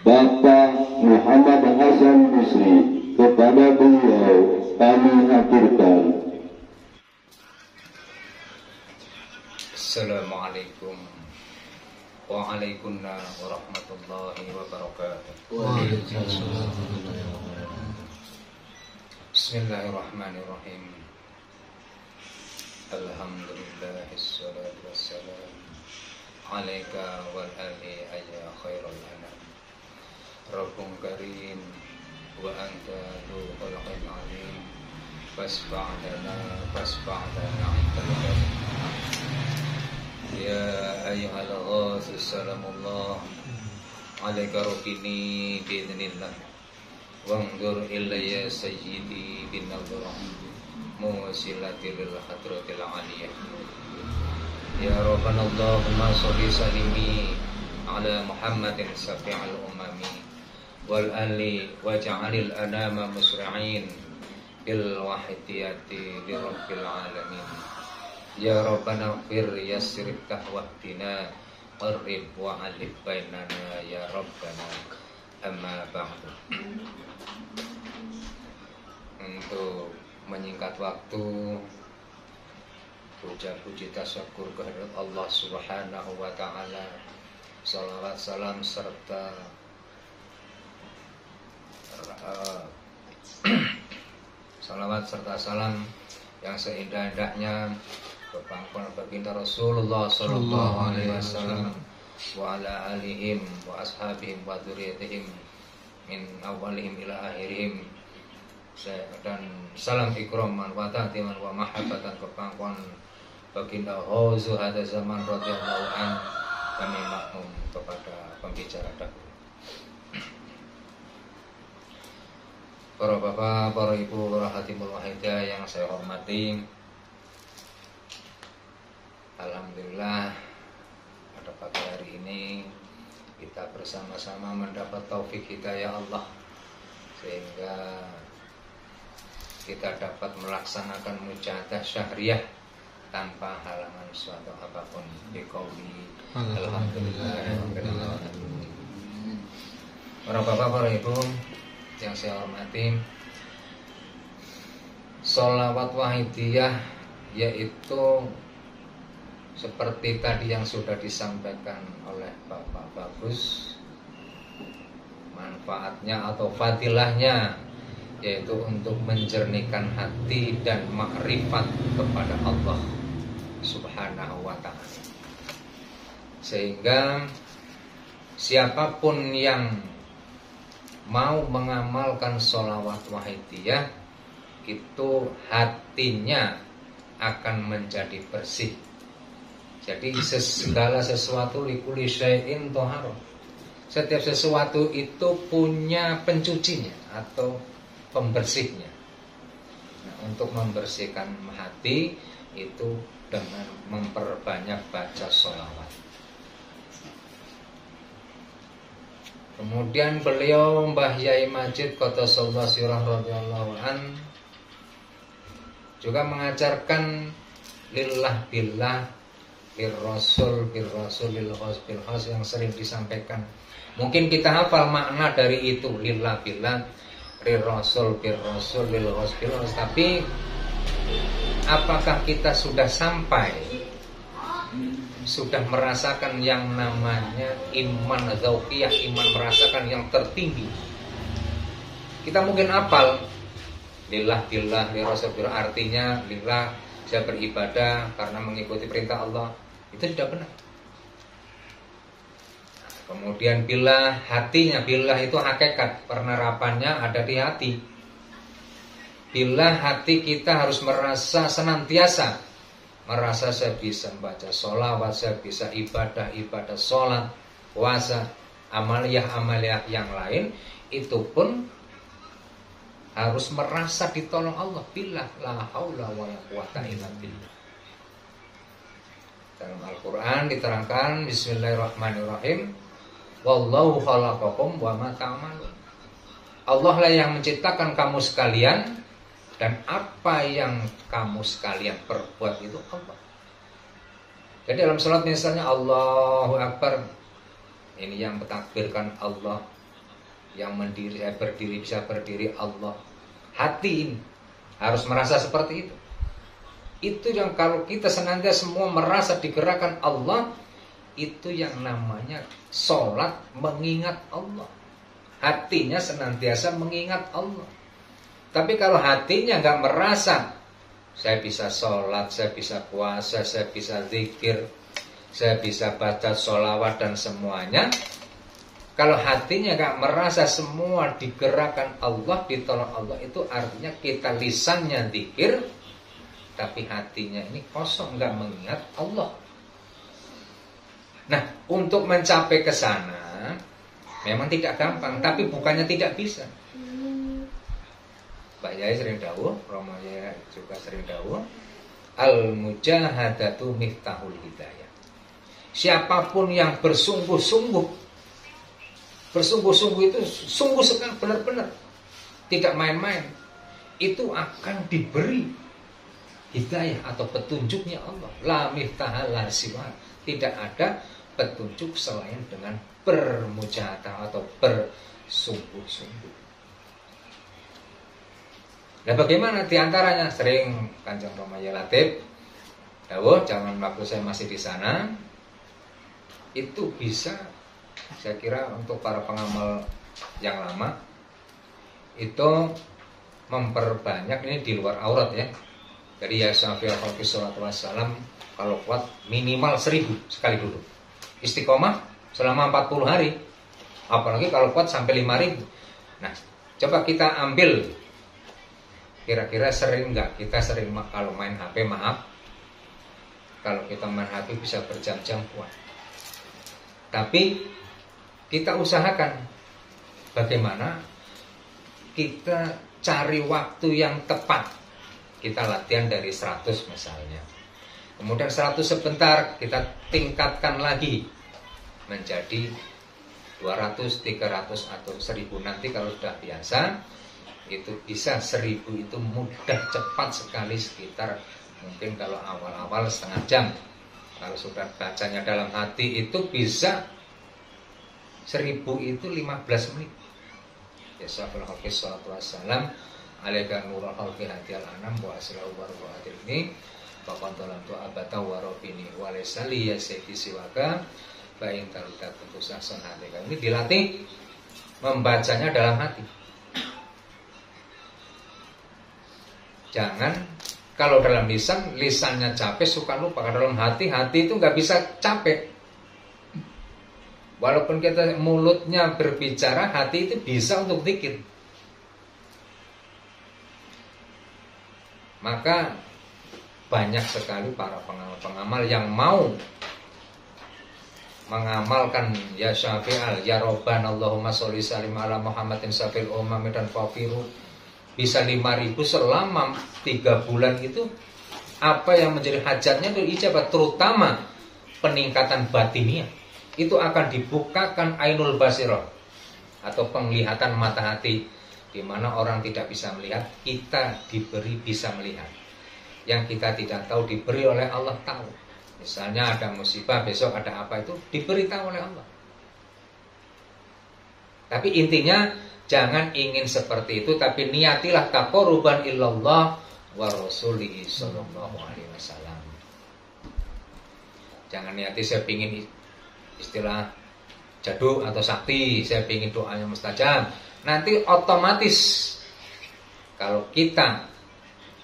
Bapak Muhammad Hasan Bisri. Kepada beliau kami haturkan. Assalamualaikum Waalaikumsalam warahmatullahi wabarakatuh. Bismillahirrahmanirrahim. Alhamdulillah, assalatu wassalam alaika wal ali ayya khairul anam. Rabbun karim wa anta du khalqin alim. Fasfa'dana indal ya ayyuhal ghaus salamullah alaika rukini biidznillah wangdur ilayya sayyidi bin nadhrah muwasilatil hadratil aliyah ya rabbana allahumma sholli salimi ala muhammadin safi'al umami wal ali waj'alil anama musri'in bil wahidiyati li rabbil alamin ya rabbana fir yassir tahwahdina qarrib wa alif bainana ya rabbana amma ba'du. Untuk menyingkat waktu, puja-puji tasyukur kehadirat Allah Subhanahu wa taala, salawat salam serta salawat serta salam yang seindah-indahnya kepangkuan baginda Rasulullah sallallahu alaihi wasallam wa ala alihim wa ashabihim wa dzurriyyatihim min awalihim ila akhirihim, dan salam ikraman wa ta'ziman wa mahabbatan kepangkuan baginda Ghauzul hada zaman radhiyallahu an. Kami maklum kepada pembicara dahulu. Para bapak, para ibu, para hatimul wahidah yang saya hormati, alhamdulillah pada pagi hari ini kita bersama-sama mendapat taufik hidayah Allah sehingga kita dapat melaksanakan mujahadah syahriyah tanpa halangan suatu apapun. Biqauli alhamdulillah. Para bapak, para ibu yang saya hormati, sholawat wahidiyah yaitu seperti tadi yang sudah disampaikan oleh Bapak Bagus, manfaatnya atau fadilahnya yaitu untuk menjernihkan hati dan makrifat kepada Allah Subhanahu wa ta'ala, sehingga siapapun yang mau mengamalkan sholawat wahidiyah itu hatinya akan menjadi bersih. Jadi segala sesuatu likuli syai'in toharo, setiap sesuatu itu punya pencucinya atau pembersihnya. Nah, untuk membersihkan hati itu dengan memperbanyak baca sholawat. Kemudian beliau Mbah Yai Majid Qaddasallahu sirrah radhiyallahu an juga mengajarkan lillah billah bil rasul lil khos yang sering disampaikan. Mungkin kita hafal makna dari itu, lillah billah lil rasul lil khos, tapi apakah kita sudah sampai, sudah merasakan yang namanya iman dzauqiyah, iman merasakan yang tertinggi? Kita mungkin hafal lillah billah lil rasul, artinya lillah saya beribadah karena mengikuti perintah Allah. Itu tidak benar. Kemudian billah, hatinya, billah itu hakikat, penerapannya ada di hati. Billah, hati kita harus merasa senantiasa merasa saya bisa membaca sholawat, saya bisa ibadah sholat, puasa, amaliyah yang lain, itu pun harus merasa ditolong Allah. Billah la haula wala quwata illa billah. Dalam Al-Quran diterangkan, Bismillahirrahmanirrahim, wallahu khalaqakum wa ma ta'malun. Allah lah yang menciptakan kamu sekalian, dan apa yang kamu sekalian perbuat itu Allah. Jadi dalam salat misalnya Allahu Akbar, ini yang mentakbirkan Allah, yang mendiri, saya berdiri, bisa berdiri Allah. Hati ini harus merasa seperti itu. Itu yang kalau kita senantiasa semua merasa digerakkan Allah, itu yang namanya sholat mengingat Allah. Hatinya senantiasa mengingat Allah. Tapi kalau hatinya nggak merasa, saya bisa sholat, saya bisa puasa, saya bisa zikir, saya bisa baca sholawat dan semuanya. Kalau hatinya nggak merasa semua digerakkan Allah, ditolong Allah, itu artinya kita lisannya zikir, tapi hatinya ini kosong, nggak mengingat Allah. Nah, untuk mencapai ke sana memang tidak gampang, tapi bukannya tidak bisa. Pak Yai sering dawuh, Romo Yai juga sering dawuh, al-mujahadatu miftahul hidayah. Siapapun yang bersungguh-sungguh itu sungguh sekali, benar-benar tidak main-main, itu akan diberi hidayah atau petunjuknya Allah. La miftaha la siwa. Tidak ada petunjuk selain dengan bermujahadah atau bersungguh-sungguh. Nah, bagaimana diantaranya? Sering Kanjeng Rama Yai Latif dawuh, zaman waktu saya masih di sana, itu bisa, saya kira untuk para pengamal yang lama, itu memperbanyak, ini di luar aurat ya. Jadi ya Syafi'i alaihi salatu wassalam, kalau kuat minimal 1000 sekali duduk. Istiqomah selama 40 hari. Apalagi kalau kuat sampai 5000. Nah, coba kita ambil, kira-kira sering nggak kita sering kalau main HP, maaf, kalau kita main HP bisa berjam-jam kuat. Tapi kita usahakan bagaimana kita cari waktu yang tepat. Kita latihan dari 100 misalnya, kemudian 100 sebentar, kita tingkatkan lagi menjadi 200, 300 atau 1000. Nanti kalau sudah biasa, itu bisa 1000 itu mudah, cepat sekali, sekitar mungkin kalau awal-awal setengah jam. Kalau sudah bacanya dalam hati itu bisa 1000 itu 15 menit. Ya sallallahu wasallam alaika nurul khalqi hadiyal anam wa aslahu wa ru'atil ini Bapak dalam doa abata wa robini wa lesali ya sayyidi siwaka bain tarudat putusah son hati. Ini dilatih membacanya dalam hati. Jangan kalau dalam lisannya capek, suka lupa. Kalau dalam hati itu nggak bisa capek. Walaupun kita mulutnya berbicara, hati itu bisa untuk zikir. Maka banyak sekali para pengamal yang mau mengamalkan ya Syafi'al, ya Robban Allahumma sholli salim ala Muhammadin safil umami dan fafiru, bisa 5000 selama 3 bulan itu. Apa yang menjadi hajatnya itu ijabah, terutama peningkatan batiniah. Itu akan dibukakan ainul basirah atau penglihatan mata hati, di mana orang tidak bisa melihat, kita diberi bisa melihat. Yang kita tidak tahu diberi oleh Allah tahu. Misalnya ada musibah, besok ada apa, itu diberitahu oleh Allah. Tapi intinya jangan ingin seperti itu, tapi niatilah taqarruban illallah wa rasulihi sallallahu alaihi wasallam. Jangan niati saya pingin istilah jaduk atau sakti, saya pingin doanya mustajab. Nanti otomatis kalau kita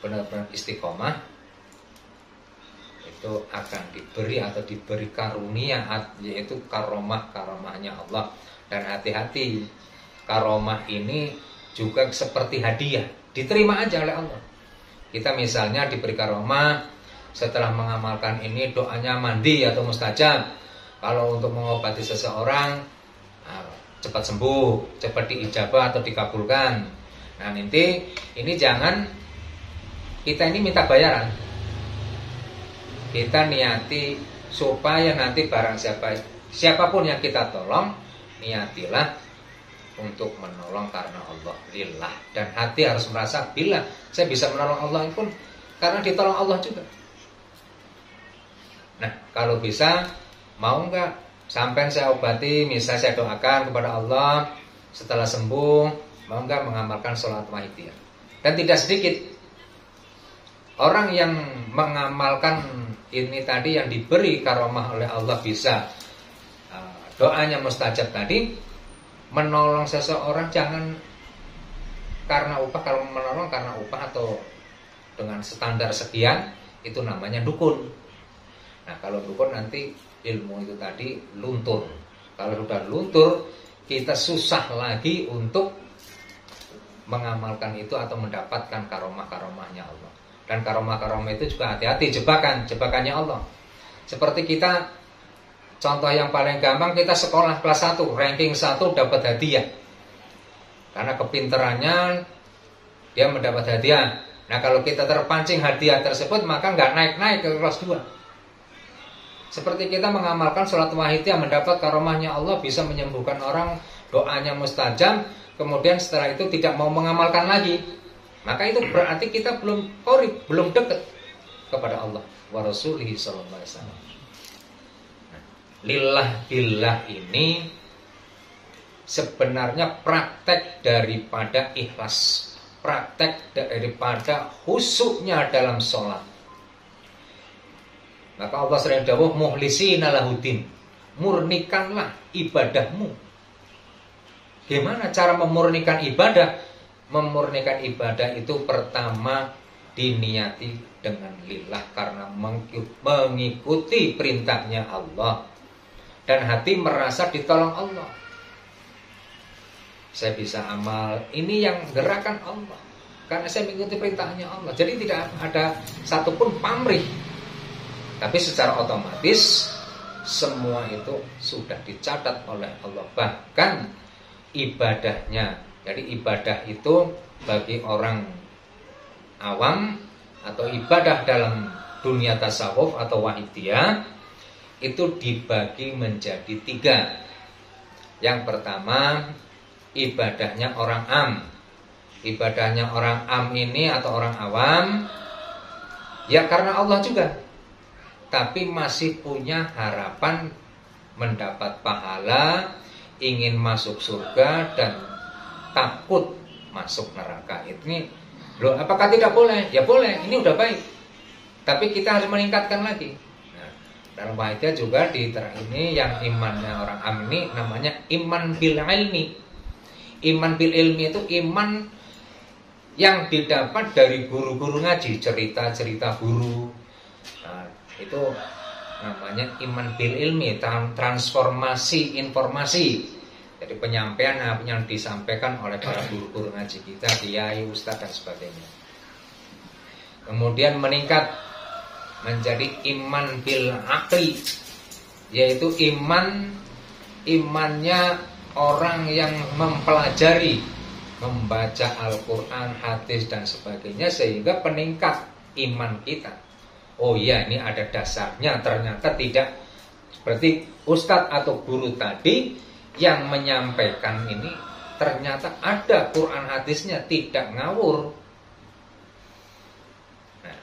benar-benar istiqomah, itu akan diberi atau diberi karunia, yaitu karomahnya Allah. Dan hati-hati, karomah ini juga seperti hadiah, diterima aja oleh Allah. Kita misalnya diberi karomah, setelah mengamalkan ini doanya mandi atau mustajab. Kalau untuk mengobati seseorang cepat sembuh, cepat diijabah atau dikabulkan. Nah nanti ini jangan kita ini minta bayaran. Kita niati supaya nanti barang siapapun yang kita tolong, niatilah untuk menolong karena Allah, lillah. Dan hati harus merasa bila saya bisa menolong Allah pun karena ditolong Allah juga. Nah kalau bisa, mau enggak sampai saya obati, misalnya saya doakan kepada Allah, setelah sembuh mau enggak mengamalkan sholat wahidiyah. Dan tidak sedikit orang yang mengamalkan ini tadi, yang diberi karomah oleh Allah bisa doanya mustajab tadi, menolong seseorang jangan karena upah. Kalau menolong karena upah atau dengan standar sekian, itu namanya dukun. Nah kalau dukun nanti ilmu itu tadi luntur. Kalau sudah luntur, kita susah lagi untuk mengamalkan itu atau mendapatkan karomah-karomahnya Allah. Dan karomah-karomah itu juga hati-hati, jebakannya Allah. Seperti kita, contoh yang paling gampang, kita sekolah kelas 1, ranking 1 dapat hadiah. Karena kepinterannya dia mendapat hadiah. Nah kalau kita terpancing hadiah tersebut, maka nggak naik-naik ke kelas 2. Seperti kita mengamalkan sholat wahidiyah, mendapat karomahnya Allah, bisa menyembuhkan orang, doanya mustajab, kemudian setelah itu tidak mau mengamalkan lagi, maka itu berarti kita belum qorib, belum dekat kepada Allah wa rasulihi sallallahu alaihi wasallam. Lillah billah ini sebenarnya praktek daripada ikhlas, praktek daripada khusyuknya dalam sholat. Maka Allah sering dawuh mukhlisina lahuddin, murnikanlah ibadahmu. Gimana cara memurnikan ibadah? Memurnikan ibadah itu pertama diniati dengan lillah, karena mengikuti perintahnya Allah, dan hati merasa ditolong Allah. Saya bisa amal ini yang gerakan Allah karena saya mengikuti perintahnya Allah. Jadi tidak ada satupun pamrih, tapi secara otomatis semua itu sudah dicatat oleh Allah. Bahkan ibadahnya, jadi ibadah itu bagi orang awam atau ibadah dalam dunia tasawuf atau wahidiyah itu dibagi menjadi 3. Yang pertama, ibadahnya orang am. Ibadahnya orang am ini atau orang awam ya karena Allah juga, tapi masih punya harapan mendapat pahala, ingin masuk surga dan takut masuk neraka. Ini loh, apakah tidak boleh? Ya boleh, ini udah baik, tapi kita harus meningkatkan lagi. Nah, dalam wahidiyah juga di ini yang imannya orang am ini namanya iman bil ilmi. Iman bil ilmi itu iman yang didapat dari guru-guru ngaji, cerita-cerita guru. Nah, itu namanya iman bil ilmi, transformasi informasi. Jadi penyampaian yang disampaikan oleh para guru-guru ngaji kita, kiai, ustadz dan sebagainya. Kemudian meningkat menjadi iman bil aqli, yaitu imannya orang yang mempelajari, membaca Al-Quran, hadis dan sebagainya, sehingga peningkat iman kita. Oh iya, ini ada dasarnya, ternyata tidak seperti ustadz atau guru tadi yang menyampaikan ini, ternyata ada Quran hadisnya, tidak ngawur. Nah,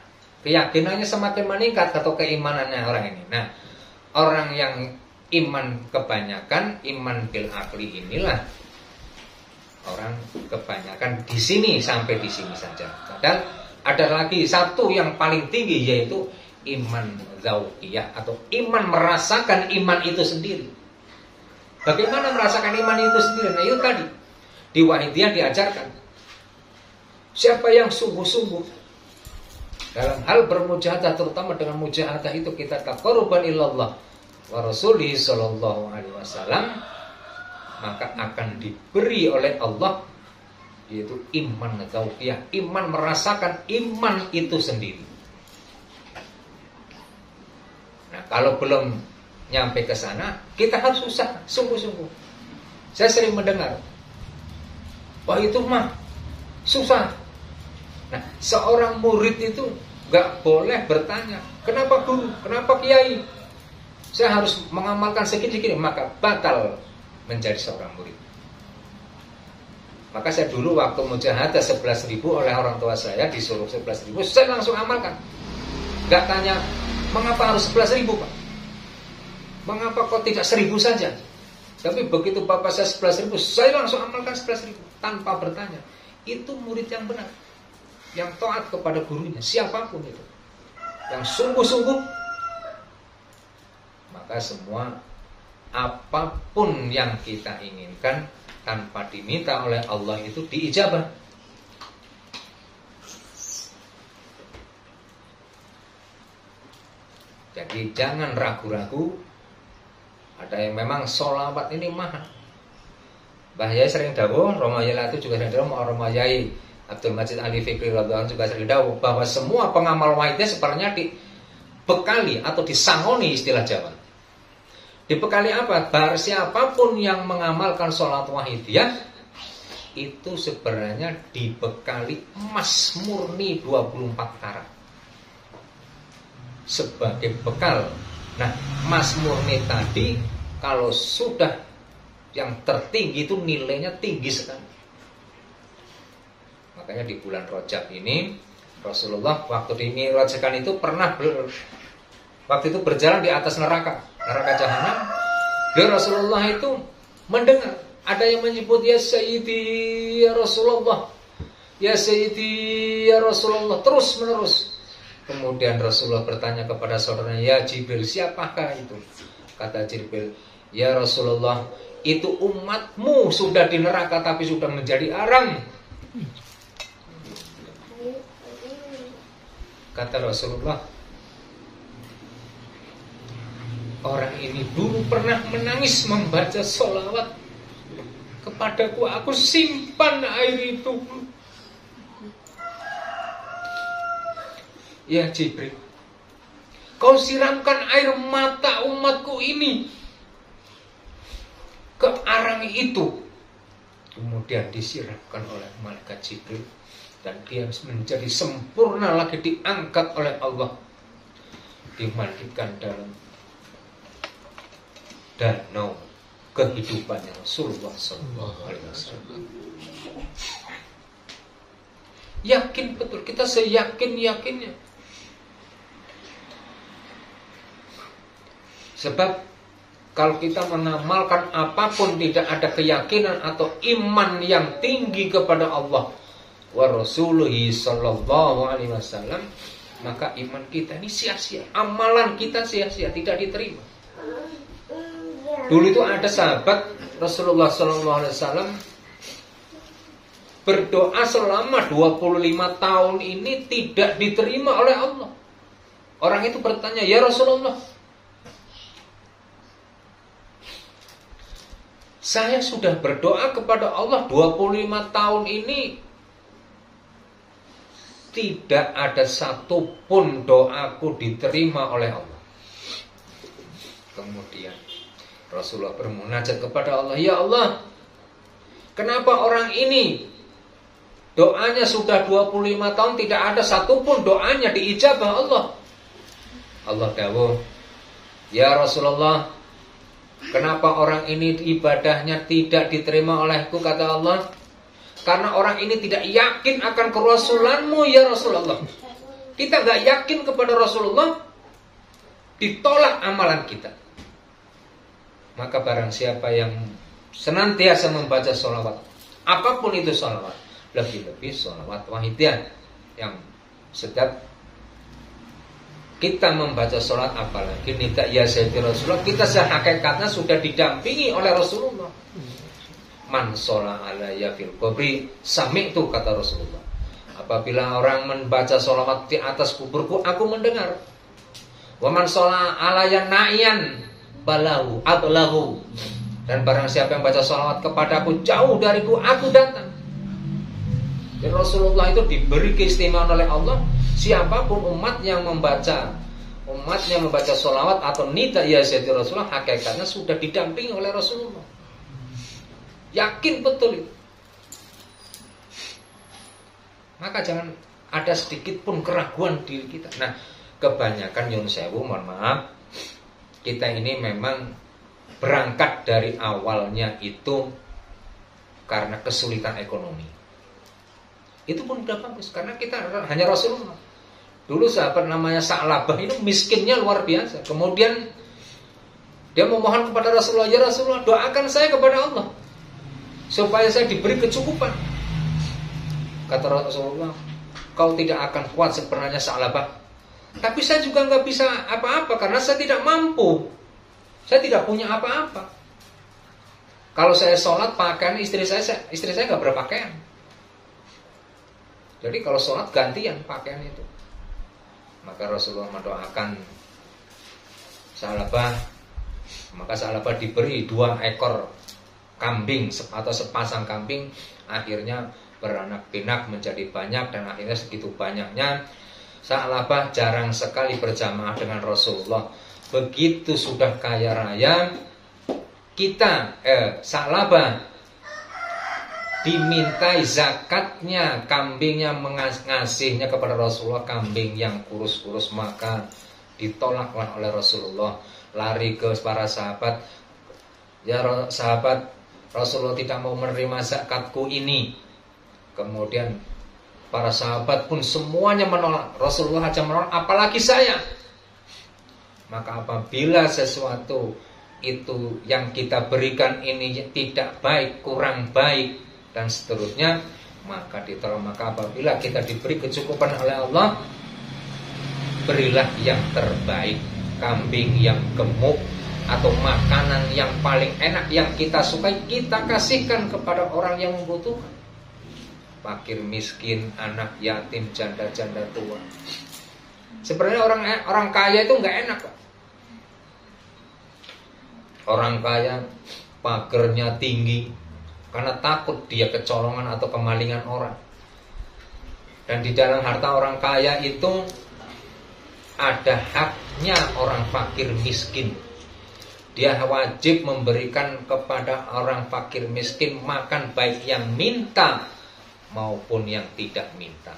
keyakinannya semakin meningkat atau keimanannya orang ini. Nah, orang yang iman kebanyakan, iman bil akli inilah orang kebanyakan di sini, sampai di sini saja. Padahal ada lagi satu yang paling tinggi, yaitu iman zauqiyah atau iman merasakan iman itu sendiri. Bagaimana merasakan iman itu sendiri? Nah itu tadi di wahidiyah diajarkan. Siapa yang sungguh-sungguh dalam hal bermujahadah, terutama dengan mujahadah itu kita taqarruban ilallah wa rasulihi sallallahu alaihi wasallam, maka akan diberi oleh Allah yaitu iman zauqiyah, iman merasakan iman itu sendiri. kalau belum nyampe ke sana, kita harus usaha sungguh-sungguh. Saya sering mendengar, wah itu mah susah. Nah, seorang murid itu gak boleh bertanya, kenapa guru, kenapa kiai, saya harus mengamalkan segini-segini, maka batal menjadi seorang murid. Maka saya dulu waktu mujahadah 11.000 oleh orang tua saya, disuruh 11.000, saya langsung amalkan. Gak tanya, mengapa harus 11.000 Pak? Mengapa kok tidak 1.000 saja? Tapi begitu bapak saya 11.000, saya langsung amalkan 11.000 tanpa bertanya. Itu murid yang benar, yang taat kepada gurunya, siapapun itu, yang sungguh-sungguh. Maka semua apapun yang kita inginkan tanpa diminta oleh Allah itu diijabah. Jadi jangan ragu-ragu. Ada yang memang sholawat ini mahal. Mbah Yai sering dawuh, Romo Yai itu juga sering dawuh, Romo Yai Abdul Majid Ali Fikri radhiyallahu juga sering dawuh bahwa semua pengamal wahidnya sebenarnya dibekali atau disangoni istilah Jawa. Dibekali apa? Bar siapapun yang mengamalkan sholat wahidiyah itu sebenarnya dibekali emas murni 24 karat sebagai bekal. Nah, emas murni tadi kalau sudah yang tertinggi itu nilainya tinggi sekali. Makanya di bulan Rajab ini Rasulullah waktu dimi'rajkan itu pernah waktu itu berjalan di atas neraka jahanam. Rasulullah itu mendengar ada yang menyebut ya Sayyidi ya Rasulullah, ya Sayyidi ya Rasulullah, terus menerus. Kemudian Rasulullah bertanya kepada saudaranya, ya Jibril, siapakah itu? Kata Jibril, ya Rasulullah, itu umatmu sudah di neraka tapi sudah menjadi arang. Kata Rasulullah, orang ini dulu pernah menangis membaca sholawat kepadaku, aku simpan air itu. Ya Jibril, kau siramkan air mata umatku ini ke arang itu. Kemudian disiramkan oleh malaikat Jibril dan dia menjadi sempurna lagi, diangkat oleh Allah, dimandikan dalam danau kehidupannya Rasulullah SAW. Yakin betul, kita seyakin-yakinnya. Sebab kalau kita mengamalkan apapun tidak ada keyakinan atau iman yang tinggi kepada Allah wa Rasuluhi sallallahu alaihi wasallam, maka iman kita ini sia-sia, amalan kita sia-sia, tidak diterima. Dulu itu ada sahabat Rasulullah sallallahu alaihi wasallam berdoa selama 25 tahun ini tidak diterima oleh Allah. Orang itu bertanya, ya Rasulullah, saya sudah berdoa kepada Allah 25 tahun ini, tidak ada satupun doaku diterima oleh Allah. Kemudian Rasulullah bermunajat kepada Allah, ya Allah, kenapa orang ini doanya sudah 25 tahun tidak ada satupun doanya diijabah Allah? Allah dawuh, ya Rasulullah, kenapa orang ini ibadahnya tidak diterima olehku? Kata Allah, karena orang ini tidak yakin akan kerasulanmu ya Rasulullah. Kita gak yakin kepada Rasulullah, ditolak amalan kita. Maka barang siapa yang senantiasa membaca sholawat, apapun itu sholawat, lebih-lebih sholawat wahidiyah, yang setiap kita membaca sholat, apalagi nida ya Sayyidi Rasulullah, kita sehakikatnya sudah didampingi oleh Rasulullah. Man sholat alaiya fil qabri sami'tu, kata Rasulullah. Apabila orang membaca sholawat di atas kuburku, aku mendengar. Wa man sholat alaiya na'iyan balahu adlahu, dan barang siapa yang baca sholawat kepadaku jauh dariku, aku datang. Dan Rasulullah itu diberi keistimewaan oleh Allah. Siapapun umat yang membaca umatnya membaca sholawat atau nida ya Sayyidi Rasulullah, hakikatnya sudah didampingi oleh Rasulullah. Yakin betul itu. Maka jangan ada sedikit pun keraguan diri kita. Nah, kebanyakan nyun sewu, mohon maaf, kita ini memang berangkat dari awalnya itu karena kesulitan ekonomi. Itu pun udah bagus karena kita hanya Rasulullah. Dulu sahabat namanya Sa'labah itu miskinnya luar biasa. Kemudian dia memohon kepada Rasulullah, ya Rasulullah, doakan saya kepada Allah supaya saya diberi kecukupan. Kata Rasulullah, kau tidak akan kuat sebenarnya Sa'labah, tapi saya juga nggak bisa apa-apa karena saya tidak mampu. Saya tidak punya apa-apa. Kalau saya sholat pakaian istri saya nggak berpakaian. Jadi kalau sholat gantian pakaian itu. Maka Rasulullah mendoakan Sa'labah. Maka Sa'labah diberi 2 ekor kambing atau sepasang kambing. Akhirnya beranak pinak menjadi banyak. Dan akhirnya segitu banyaknya Sa'labah jarang sekali berjamaah dengan Rasulullah. Begitu sudah kaya raya, kita Sa'labah dimintai zakatnya, kambingnya mengasihnya kepada Rasulullah, kambing yang kurus-kurus, maka ditolaklah oleh Rasulullah. Lari ke para sahabat, ya sahabat, Rasulullah tidak mau menerima zakatku ini. Kemudian para sahabat pun semuanya menolak. Rasulullah aja menolak, apalagi saya. Maka apabila sesuatu itu yang kita berikan ini tidak baik, kurang baik dan seterusnya, maka ditolong. Maka apabila kita diberi kecukupan oleh Allah, berilah yang terbaik, kambing yang gemuk atau makanan yang paling enak yang kita sukai, kita kasihkan kepada orang yang membutuhkan, fakir miskin, anak yatim, janda-janda tua. Sebenarnya orang kaya itu nggak enak, Pak. Orang kaya pagernya tinggi karena takut dia kecolongan atau kemalingan orang. Dan di dalam harta orang kaya itu ada haknya orang fakir miskin. Dia wajib memberikan kepada orang fakir miskin makan, baik yang minta maupun yang tidak minta.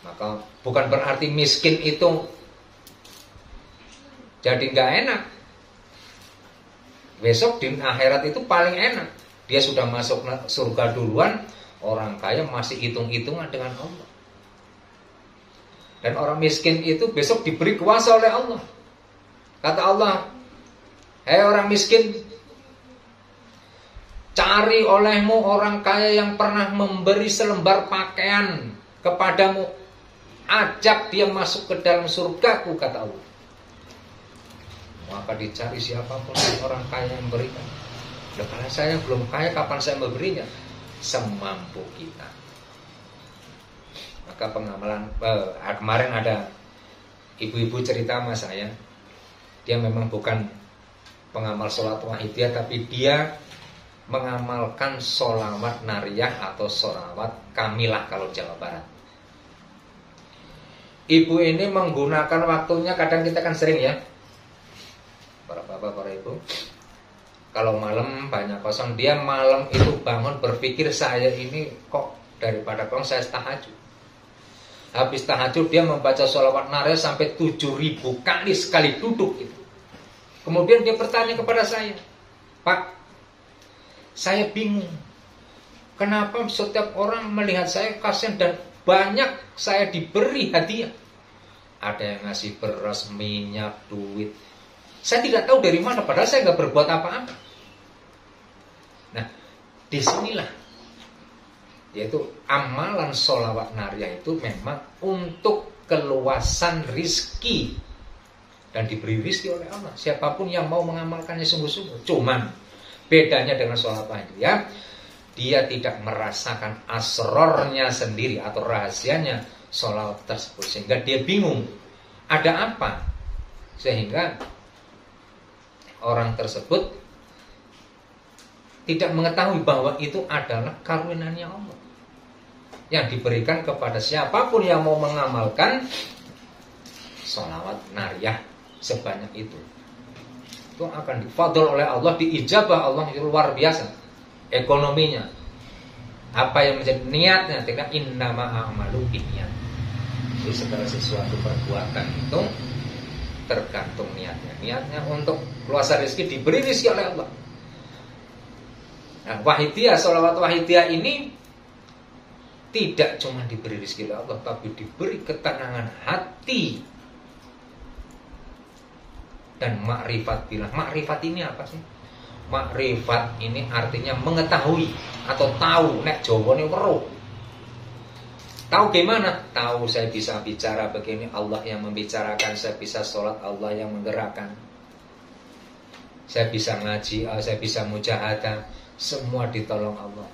Maka bukan berarti miskin itu jadi nggak enak. Besok di akhirat itu paling enak. Dia sudah masuk surga duluan, orang kaya masih hitung-hitungan dengan Allah. Dan orang miskin itu besok diberi kuasa oleh Allah. Kata Allah, hei orang miskin, cari olehmu orang kaya yang pernah memberi selembar pakaian kepadamu, ajak dia masuk ke dalam surgaku, kata Allah. Maka dicari siapapun orang kaya yang memberikan. Nah, kalau saya belum kaya, kapan saya memberinya? Semampu kita. Maka pengamalan kemarin ada ibu-ibu cerita sama saya, dia memang bukan pengamal sholat wahidiyah, tapi dia mengamalkan sholawat nariyah atau sholawat kamilah kalau Jawa Barat. Ibu ini menggunakan waktunya, kadang kita kan sering ya, para bapak, para ibu, kalau malam banyak kosong, dia malam itu bangun berpikir, saya ini kok daripada kosong saya tahajud. Habis tahajud dia membaca sholawat nariyah sampai 7.000 kali sekali duduk itu. Kemudian dia bertanya kepada saya, Pak, saya bingung, kenapa setiap orang melihat saya kasihan dan banyak saya diberi hadiah. Ada yang ngasih beras, minyak, duit. Saya tidak tahu dari mana, padahal saya nggak berbuat apa-apa. Nah, disinilah, yaitu amalan sholawat nariyah itu memang untuk keluasan rizki dan diberi rizki oleh Allah. Siapapun yang mau mengamalkannya sungguh-sungguh. Cuman bedanya dengan sholawat wahidiyah, dia tidak merasakan asrornya sendiri atau rahasianya sholawat tersebut, sehingga dia bingung ada apa, sehingga orang tersebut tidak mengetahui bahwa itu adalah karunia Allah yang diberikan kepada siapapun yang mau mengamalkan sholawat nariyah sebanyak itu akan difadl oleh Allah, diijabah Allah, itu luar biasa ekonominya. Apa yang menjadi niatnya? Tidak, innama a'malu binniyat. Jadi segala sesuatu perbuatan itu tergantung niatnya. Niatnya untuk keluasan rezeki, diberi rezeki oleh Allah. Nah, wahidiyah, sholawat wahidiyah ini tidak cuma diberi rezeki oleh Allah, tapi diberi ketenangan hati dan makrifat billah. Makrifat ini apa sih? Makrifat ini artinya mengetahui atau tahu. Nek Jawane weruh. Tahu gimana? Tahu saya bisa bicara begini, Allah yang membicarakan. Saya bisa sholat, Allah yang menggerakkan. Saya bisa ngaji, saya bisa mujahadah. Semua ditolong Allah.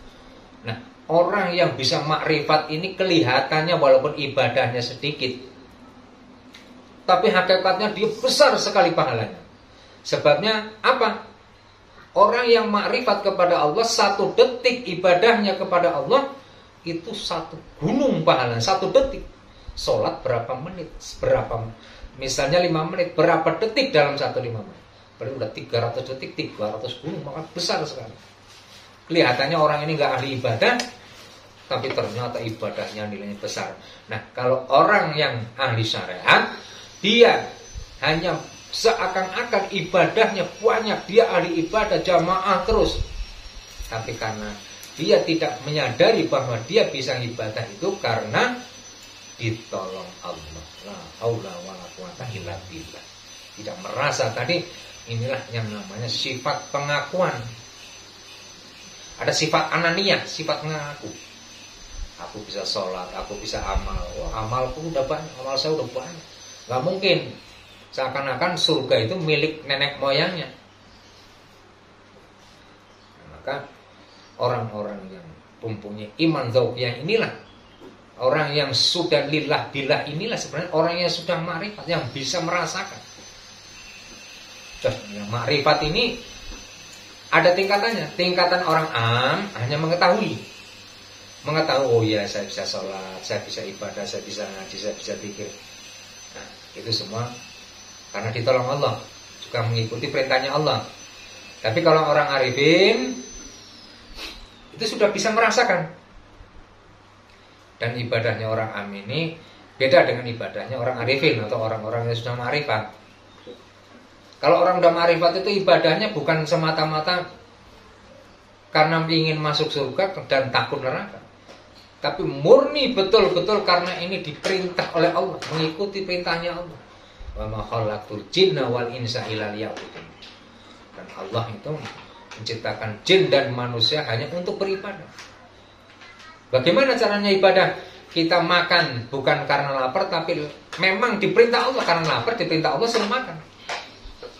Nah, orang yang bisa makrifat ini kelihatannya walaupun ibadahnya sedikit, tapi hakikatnya dia besar sekali pahalanya. Sebabnya apa? Orang yang makrifat kepada Allah, 1 detik ibadahnya kepada Allah itu 1 gunung pahala. 1 detik. Sholat berapa menit? Misalnya 5 menit. Berapa detik dalam 1 5 menit? Berarti udah 300 detik, 300 gunung. Maka besar sekali. Kelihatannya orang ini gak ahli ibadah, tapi ternyata ibadahnya nilainya besar. Nah, kalau orang yang ahli syariat, dia hanya seakan-akan ibadahnya banyak, dia ahli ibadah jamaah terus, tapi karena dia tidak menyadari bahwa dia bisa ibadah itu karena ditolong Allah. La haula wala quwata illa billah. Tidak merasa tadi, inilah yang namanya sifat pengakuan. Ada sifat ananiyah, sifat mengaku. Aku bisa sholat, aku bisa amal. Wah, amalku udah banyak, amal saya udah banyak. Gak mungkin. Seakan-akan surga itu milik nenek moyangnya. Maka orang-orang yang mempunyai iman dzauqiyah inilah, orang yang sudah lillah billah inilah sebenarnya orang yang sudah makrifat, yang bisa merasakan. Yang makrifat ini ada tingkatannya. Tingkatan orang hanya mengetahui, oh ya, saya bisa sholat, saya bisa ibadah, saya bisa ngaji, saya bisa zikir. Nah, itu semua karena ditolong Allah, juga mengikuti perintahnya Allah. Tapi kalau orang arifin itu sudah bisa merasakan. Dan ibadahnya orang amin ini beda dengan ibadahnya orang arifin atau orang-orang yang sudah ma'rifat. Kalau orang sudah ma'rifat itu ibadahnya bukan semata-mata karena ingin masuk surga dan takut neraka, tapi murni betul-betul karena ini diperintah oleh Allah, mengikuti perintahnya Allah. Wa ma khalaqtul jinna wal insa illa liya'budun. Dan Allah itu menciptakan jin dan manusia hanya untuk beribadah. Bagaimana caranya ibadah? Kita makan bukan karena lapar, tapi memang diperintah Allah. Karena lapar diperintah Allah suruh makan.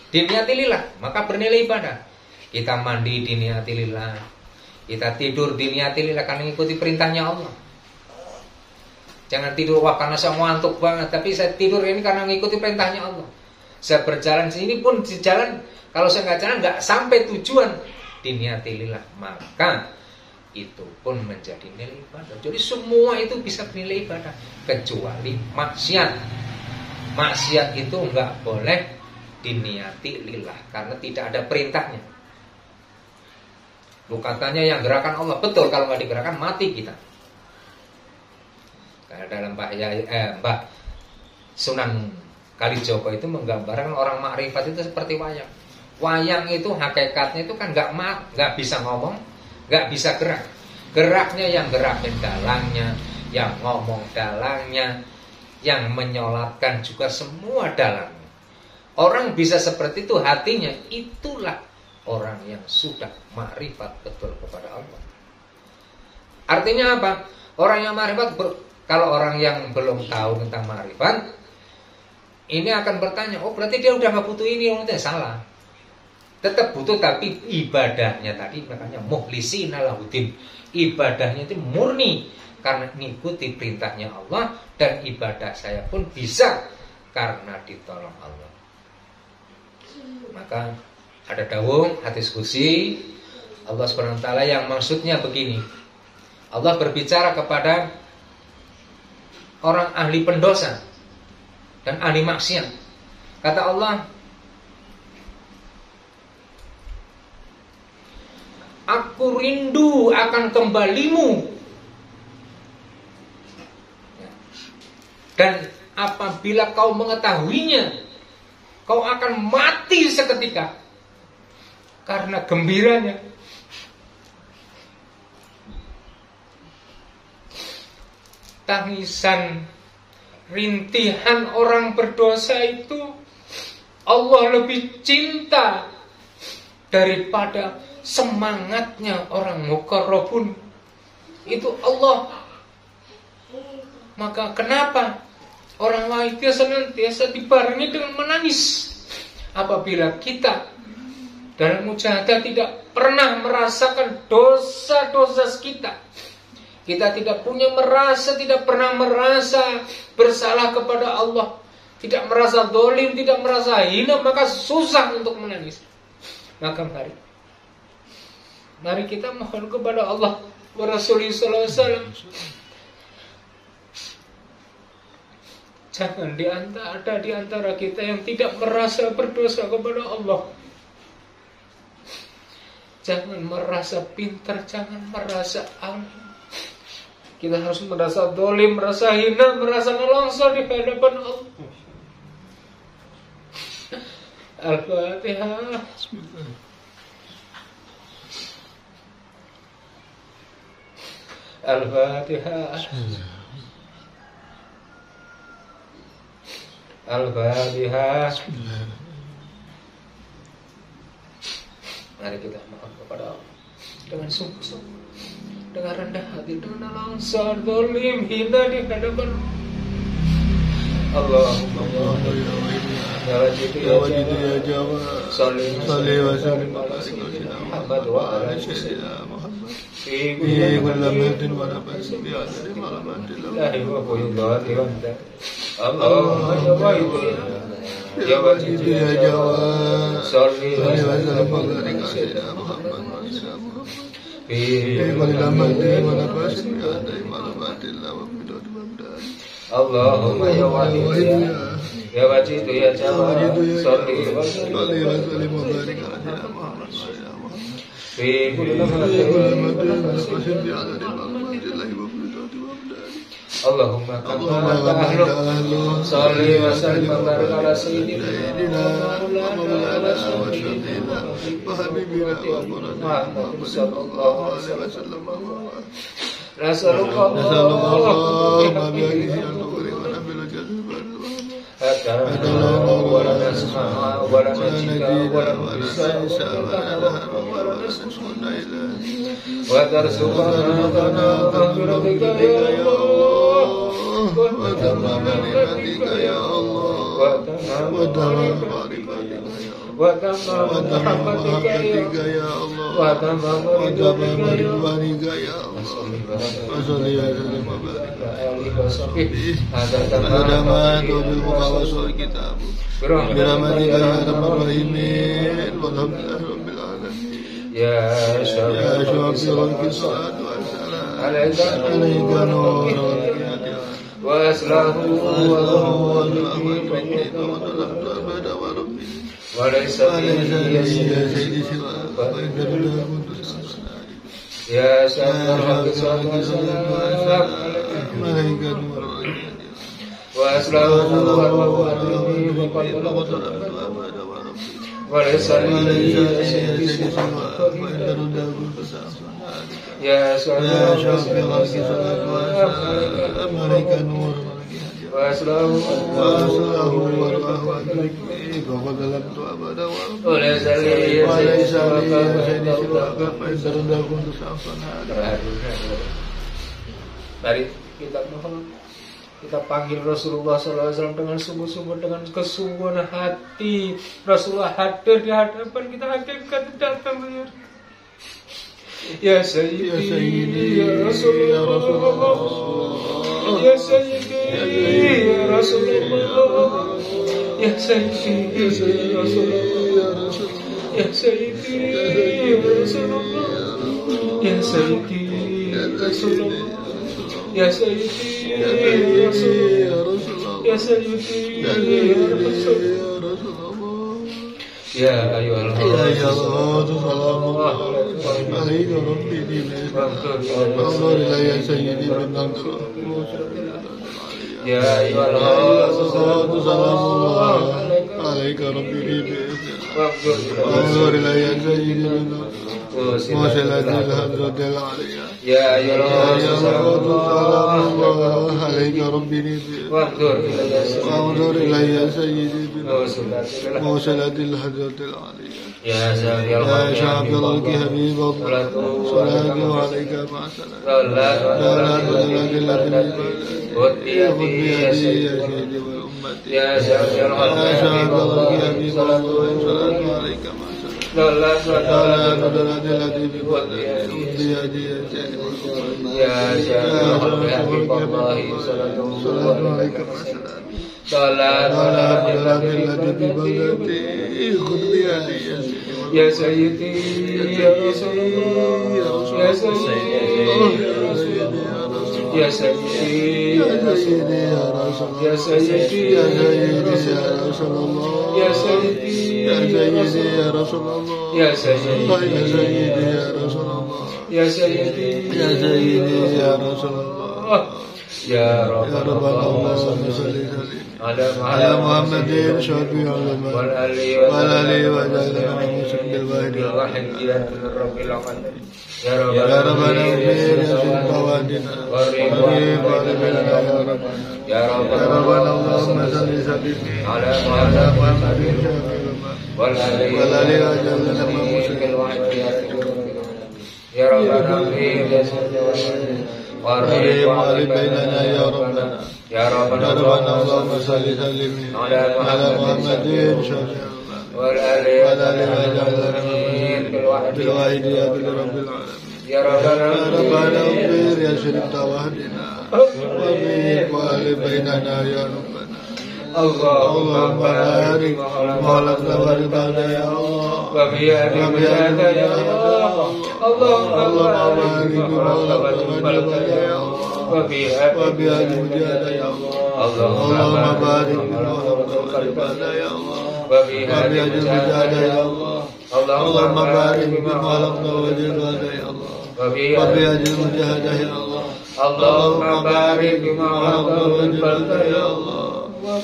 Diniati lillah, maka bernilai ibadah. Kita mandi diniati lillah, kita tidur diniati lillah karena mengikuti perintahnya Allah. Jangan tidur wah karena saya ngantuk banget, tapi saya tidur ini karena mengikuti perintahnya Allah. Saya berjalan sini pun di jalan, kalau saya nggak jalan nggak sampai tujuan, diniati lillah, maka itu pun menjadi nilai ibadah. Jadi semua itu bisa bernilai ibadah, kecuali maksiat. Maksiat itu nggak boleh diniati lillah karena tidak ada perintahnya. Lu katanya yang gerakan Allah, betul, kalau nggak digerakkan mati kita. Karena dalam Mbah Sunan Kalijogo itu menggambarkan orang makrifat itu seperti wayang. Wayang itu hakikatnya itu kan nggak bisa ngomong, nggak bisa gerak. Geraknya yang gerakin dalangnya, yang ngomong dalangnya, yang menyolatkan juga semua dalangnya. Orang bisa seperti itu hatinya, itulah orang yang sudah makrifat betul kepada Allah. Artinya apa? Orang yang makrifat, kalau orang yang belum tahu tentang makrifat, ini akan bertanya, oh berarti dia udah gak butuh ini, salah. Tetap butuh, tapi ibadahnya tadi makanya mukhlisina lahuddin. Ibadahnya itu murni karena mengikuti perintahnya Allah, dan ibadah saya pun bisa karena ditolong Allah. Maka ada dawuh hadis qudsi Allah SWT yang maksudnya begini. Allah berbicara kepada orang ahli pendosa dan ahli maksiat. Kata Allah, aku rindu akan kembalimu, dan apabila kau mengetahuinya, kau akan mati seketika karena gembiranya. Tangisan, rintihan orang berdosa itu Allah lebih cinta daripada semangatnya orang muqarrabun. Itu Allah. Maka kenapa orang wahidnya senantiasa dibarengi dengan menangis apabila kita dalam mujahadah tidak pernah merasakan dosa-dosa kita. Kita tidak pernah merasa bersalah kepada Allah, tidak merasa zalim, tidak merasa hina, maka susah untuk menangis. Maka mari kita mohon kepada Allah wa Rasulullah sallallahu alaihi wasallam. Jangan ada di antara kita yang tidak merasa berdosa kepada Allah. Jangan merasa pintar, jangan merasa alim. Kita harus merasa zalim, merasa hina, merasa nelongso di hadapan Allah. Al-Fatihah. Al-Fatihah. Al-Fatihah. Mari kita mohon kepada Allah dengan sungguh-sungguh, dengan rendah hati, dengan langsung zalim, hina di hadapan Allahumma ya wajib ya jawab salli wa sallim ala sayyidina Muhammad wa ala sayyidina Muhammad fi kulli lamatin wa nafasin bi adri malamatin lillahi wa huwa Allahumma ya wajib ya jawab salli wa sallim ala sayyidina Muhammad wa ala sayyidina Muhammad Allahumma ya wajid ya wajid ya jawab salli wa sallim wa barik ala sayyidina Muhammad fi kulli lamatin Allahumma kama salli wa sallim wa barik ala sayyidina Muhammad sallallahu alaihi wasallam. Nasallallahu wa tamam rahmatika ya Allah wa tamam ridwanika ya Allah wa salli wa barik ala sahbihi hadza ma bil muqawasul kitab birahmatika ya arhamar rahimin walhamdulillahi rabbil alamin ya syafirul kisat wa salam alaika nur wa aslahu wa walaysa ya sayyidi ya syafirul kisat wa salam alaika nur wa aslahu wa walaysa ya syafirul kisat wa salam alaika nur wa aslahu Mari kita mohon, kita panggil Rasulullah SAW dengan sungguh-sungguh, dengan kesungguhan hati. Rasulullah hadir di hadapan kita, hakikat datang ya Sayyidi ya Rasulullah ya Sayyidi ya Rasulullah ya Sayyidi ya Rasulullah ya Sayyidi ya Rasulullah ya Sayyidi ya Rasulullah ya Sayyidi ya Rasulullah ya Ya Sayyidi ya Rasulullah. Ya ayyuhal Ya Ya Sayyidi ya Rasulullah Ya Sayyidi Ya Sayyidi Ya Sayyidi Ya Sayyidi Ya Rasulullah Ya Sayyidi Ya Sayyidi Ya Rasulullah Ya Rabbana ala Muhammadin syafi'il ulama wal ali wa sallam bil wahid ya rabbil alamin ya rabbana ya sayyidina wa ya rabbana Allahumma salli ala Muhammadin wal ali wa sallam bil wahid ya rabbana ya sayyidina وارحم بيننا يا ربنا يا ربنا اللهم صل وسلم على محمد شفيع والآل بالواحد يا رب العالمين يا ربنا اغفر يا شريف واهدنا وارحم بيننا يا ربنا اللهم بارك مولانا ورضانا يا الله وفي أبياتنا يا الله اللهم بارك مولانا ورضانا يا الله وفي أبياتنا يا الله اللهم بارك مولانا ورضانا يا الله وفي أبياتنا يا الله اللهم بارك مولانا ورضانا يا الله وفي أبياتنا يا الله اللهم بارك مولانا ورضانا يا الله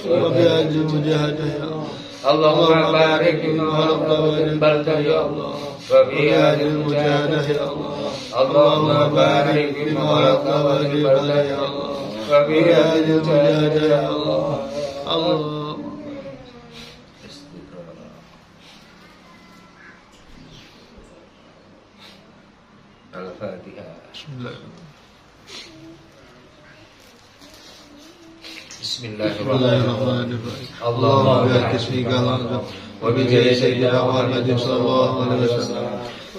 وبهذه المجاهدة يا الله اللهم بارك في البلدة يا الله وبهذه المجاهدة يا الله اللهم بارك في البلدة يا الله وبهذه المجاهدة يا الله اللهم الفاتحة بسم الله بسم الله الرحمن الرحيم اللهم باسمك العظيم وبجاه سيدنا محمد صلى الله عليه وسلم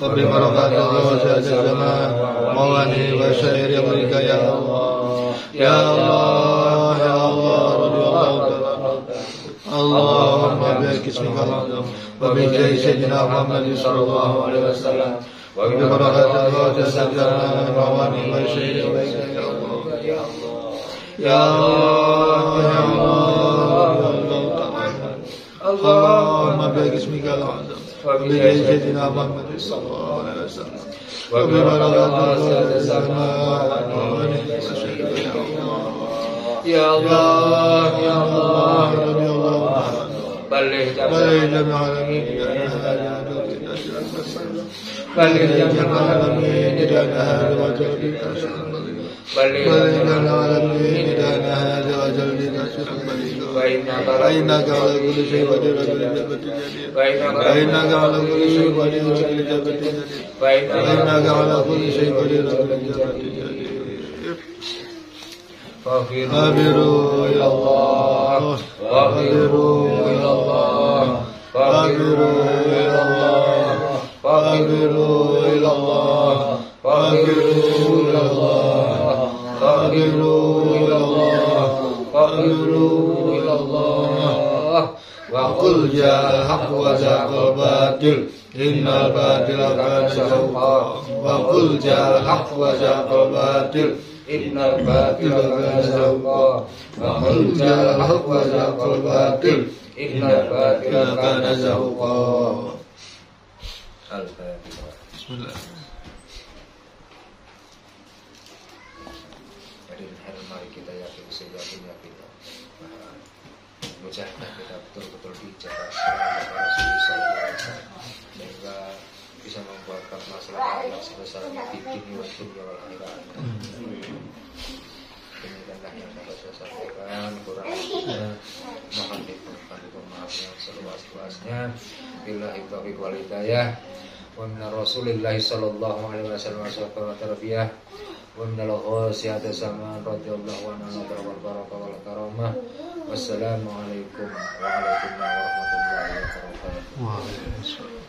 وببركات وسائر الزمان مواني وشعر امرك يا الله يا الله يا الله رضي الله تعالى اللهم باسمك العظيم وبجاه سيدنا محمد صلى الله عليه وسلم وببركات وسائر الزمان مواني وشعر امرك يا الله يا الله يا الله اللهم باسمك العظيم وبجاه سيدنا محمد صلى الله عليه وسلم وببركات السماء يا الله يا الله رضي الله عنه بلغ جميع العالمين بلغ جميع العالمين دانا هذا وجلدك بلغ العالمين دانا هذا وجلدك وإنك على كل شيء قدير وإنك على كل شيء قدير وإنك على كل شيء قدير فاغفروا إلى الله فاغفروا إلى الله فاغفروا إلى الله فاغفروا إلى الله فاغفروا إلى الله فاغفروا إلى الله فاغفروا إلى الله وقل جاء الحق وزهق الباطل إن الباطل كان زهوقا وقل جاء الحق وزهق الباطل innal batila kana zahuqa wa qul ja'al haqq wa zaqal batil innal batila kana zahuqa. Al-Fatihah. Bismillah. Mari kita yakin seyakin mujahadah kita betul-betul dijaga sehingga bisa membuatkan masalah yang sebesar di dunia wa dunia wal akhirat. Demikianlah yang dapat saya sampaikan, kurang lebihnya mohon maaf yang seluas-luasnya. Billahi taufiq wal hidayah. Wa min Rasulillahi sallallahu alaihi wasallam wa tarbiyah. Wa minal ghasiyati zaman radhiyallahu anhu wal barakah wal karamah. Wassalamualaikum warahmatullahi wabarakatuh. Waalaikumsalam.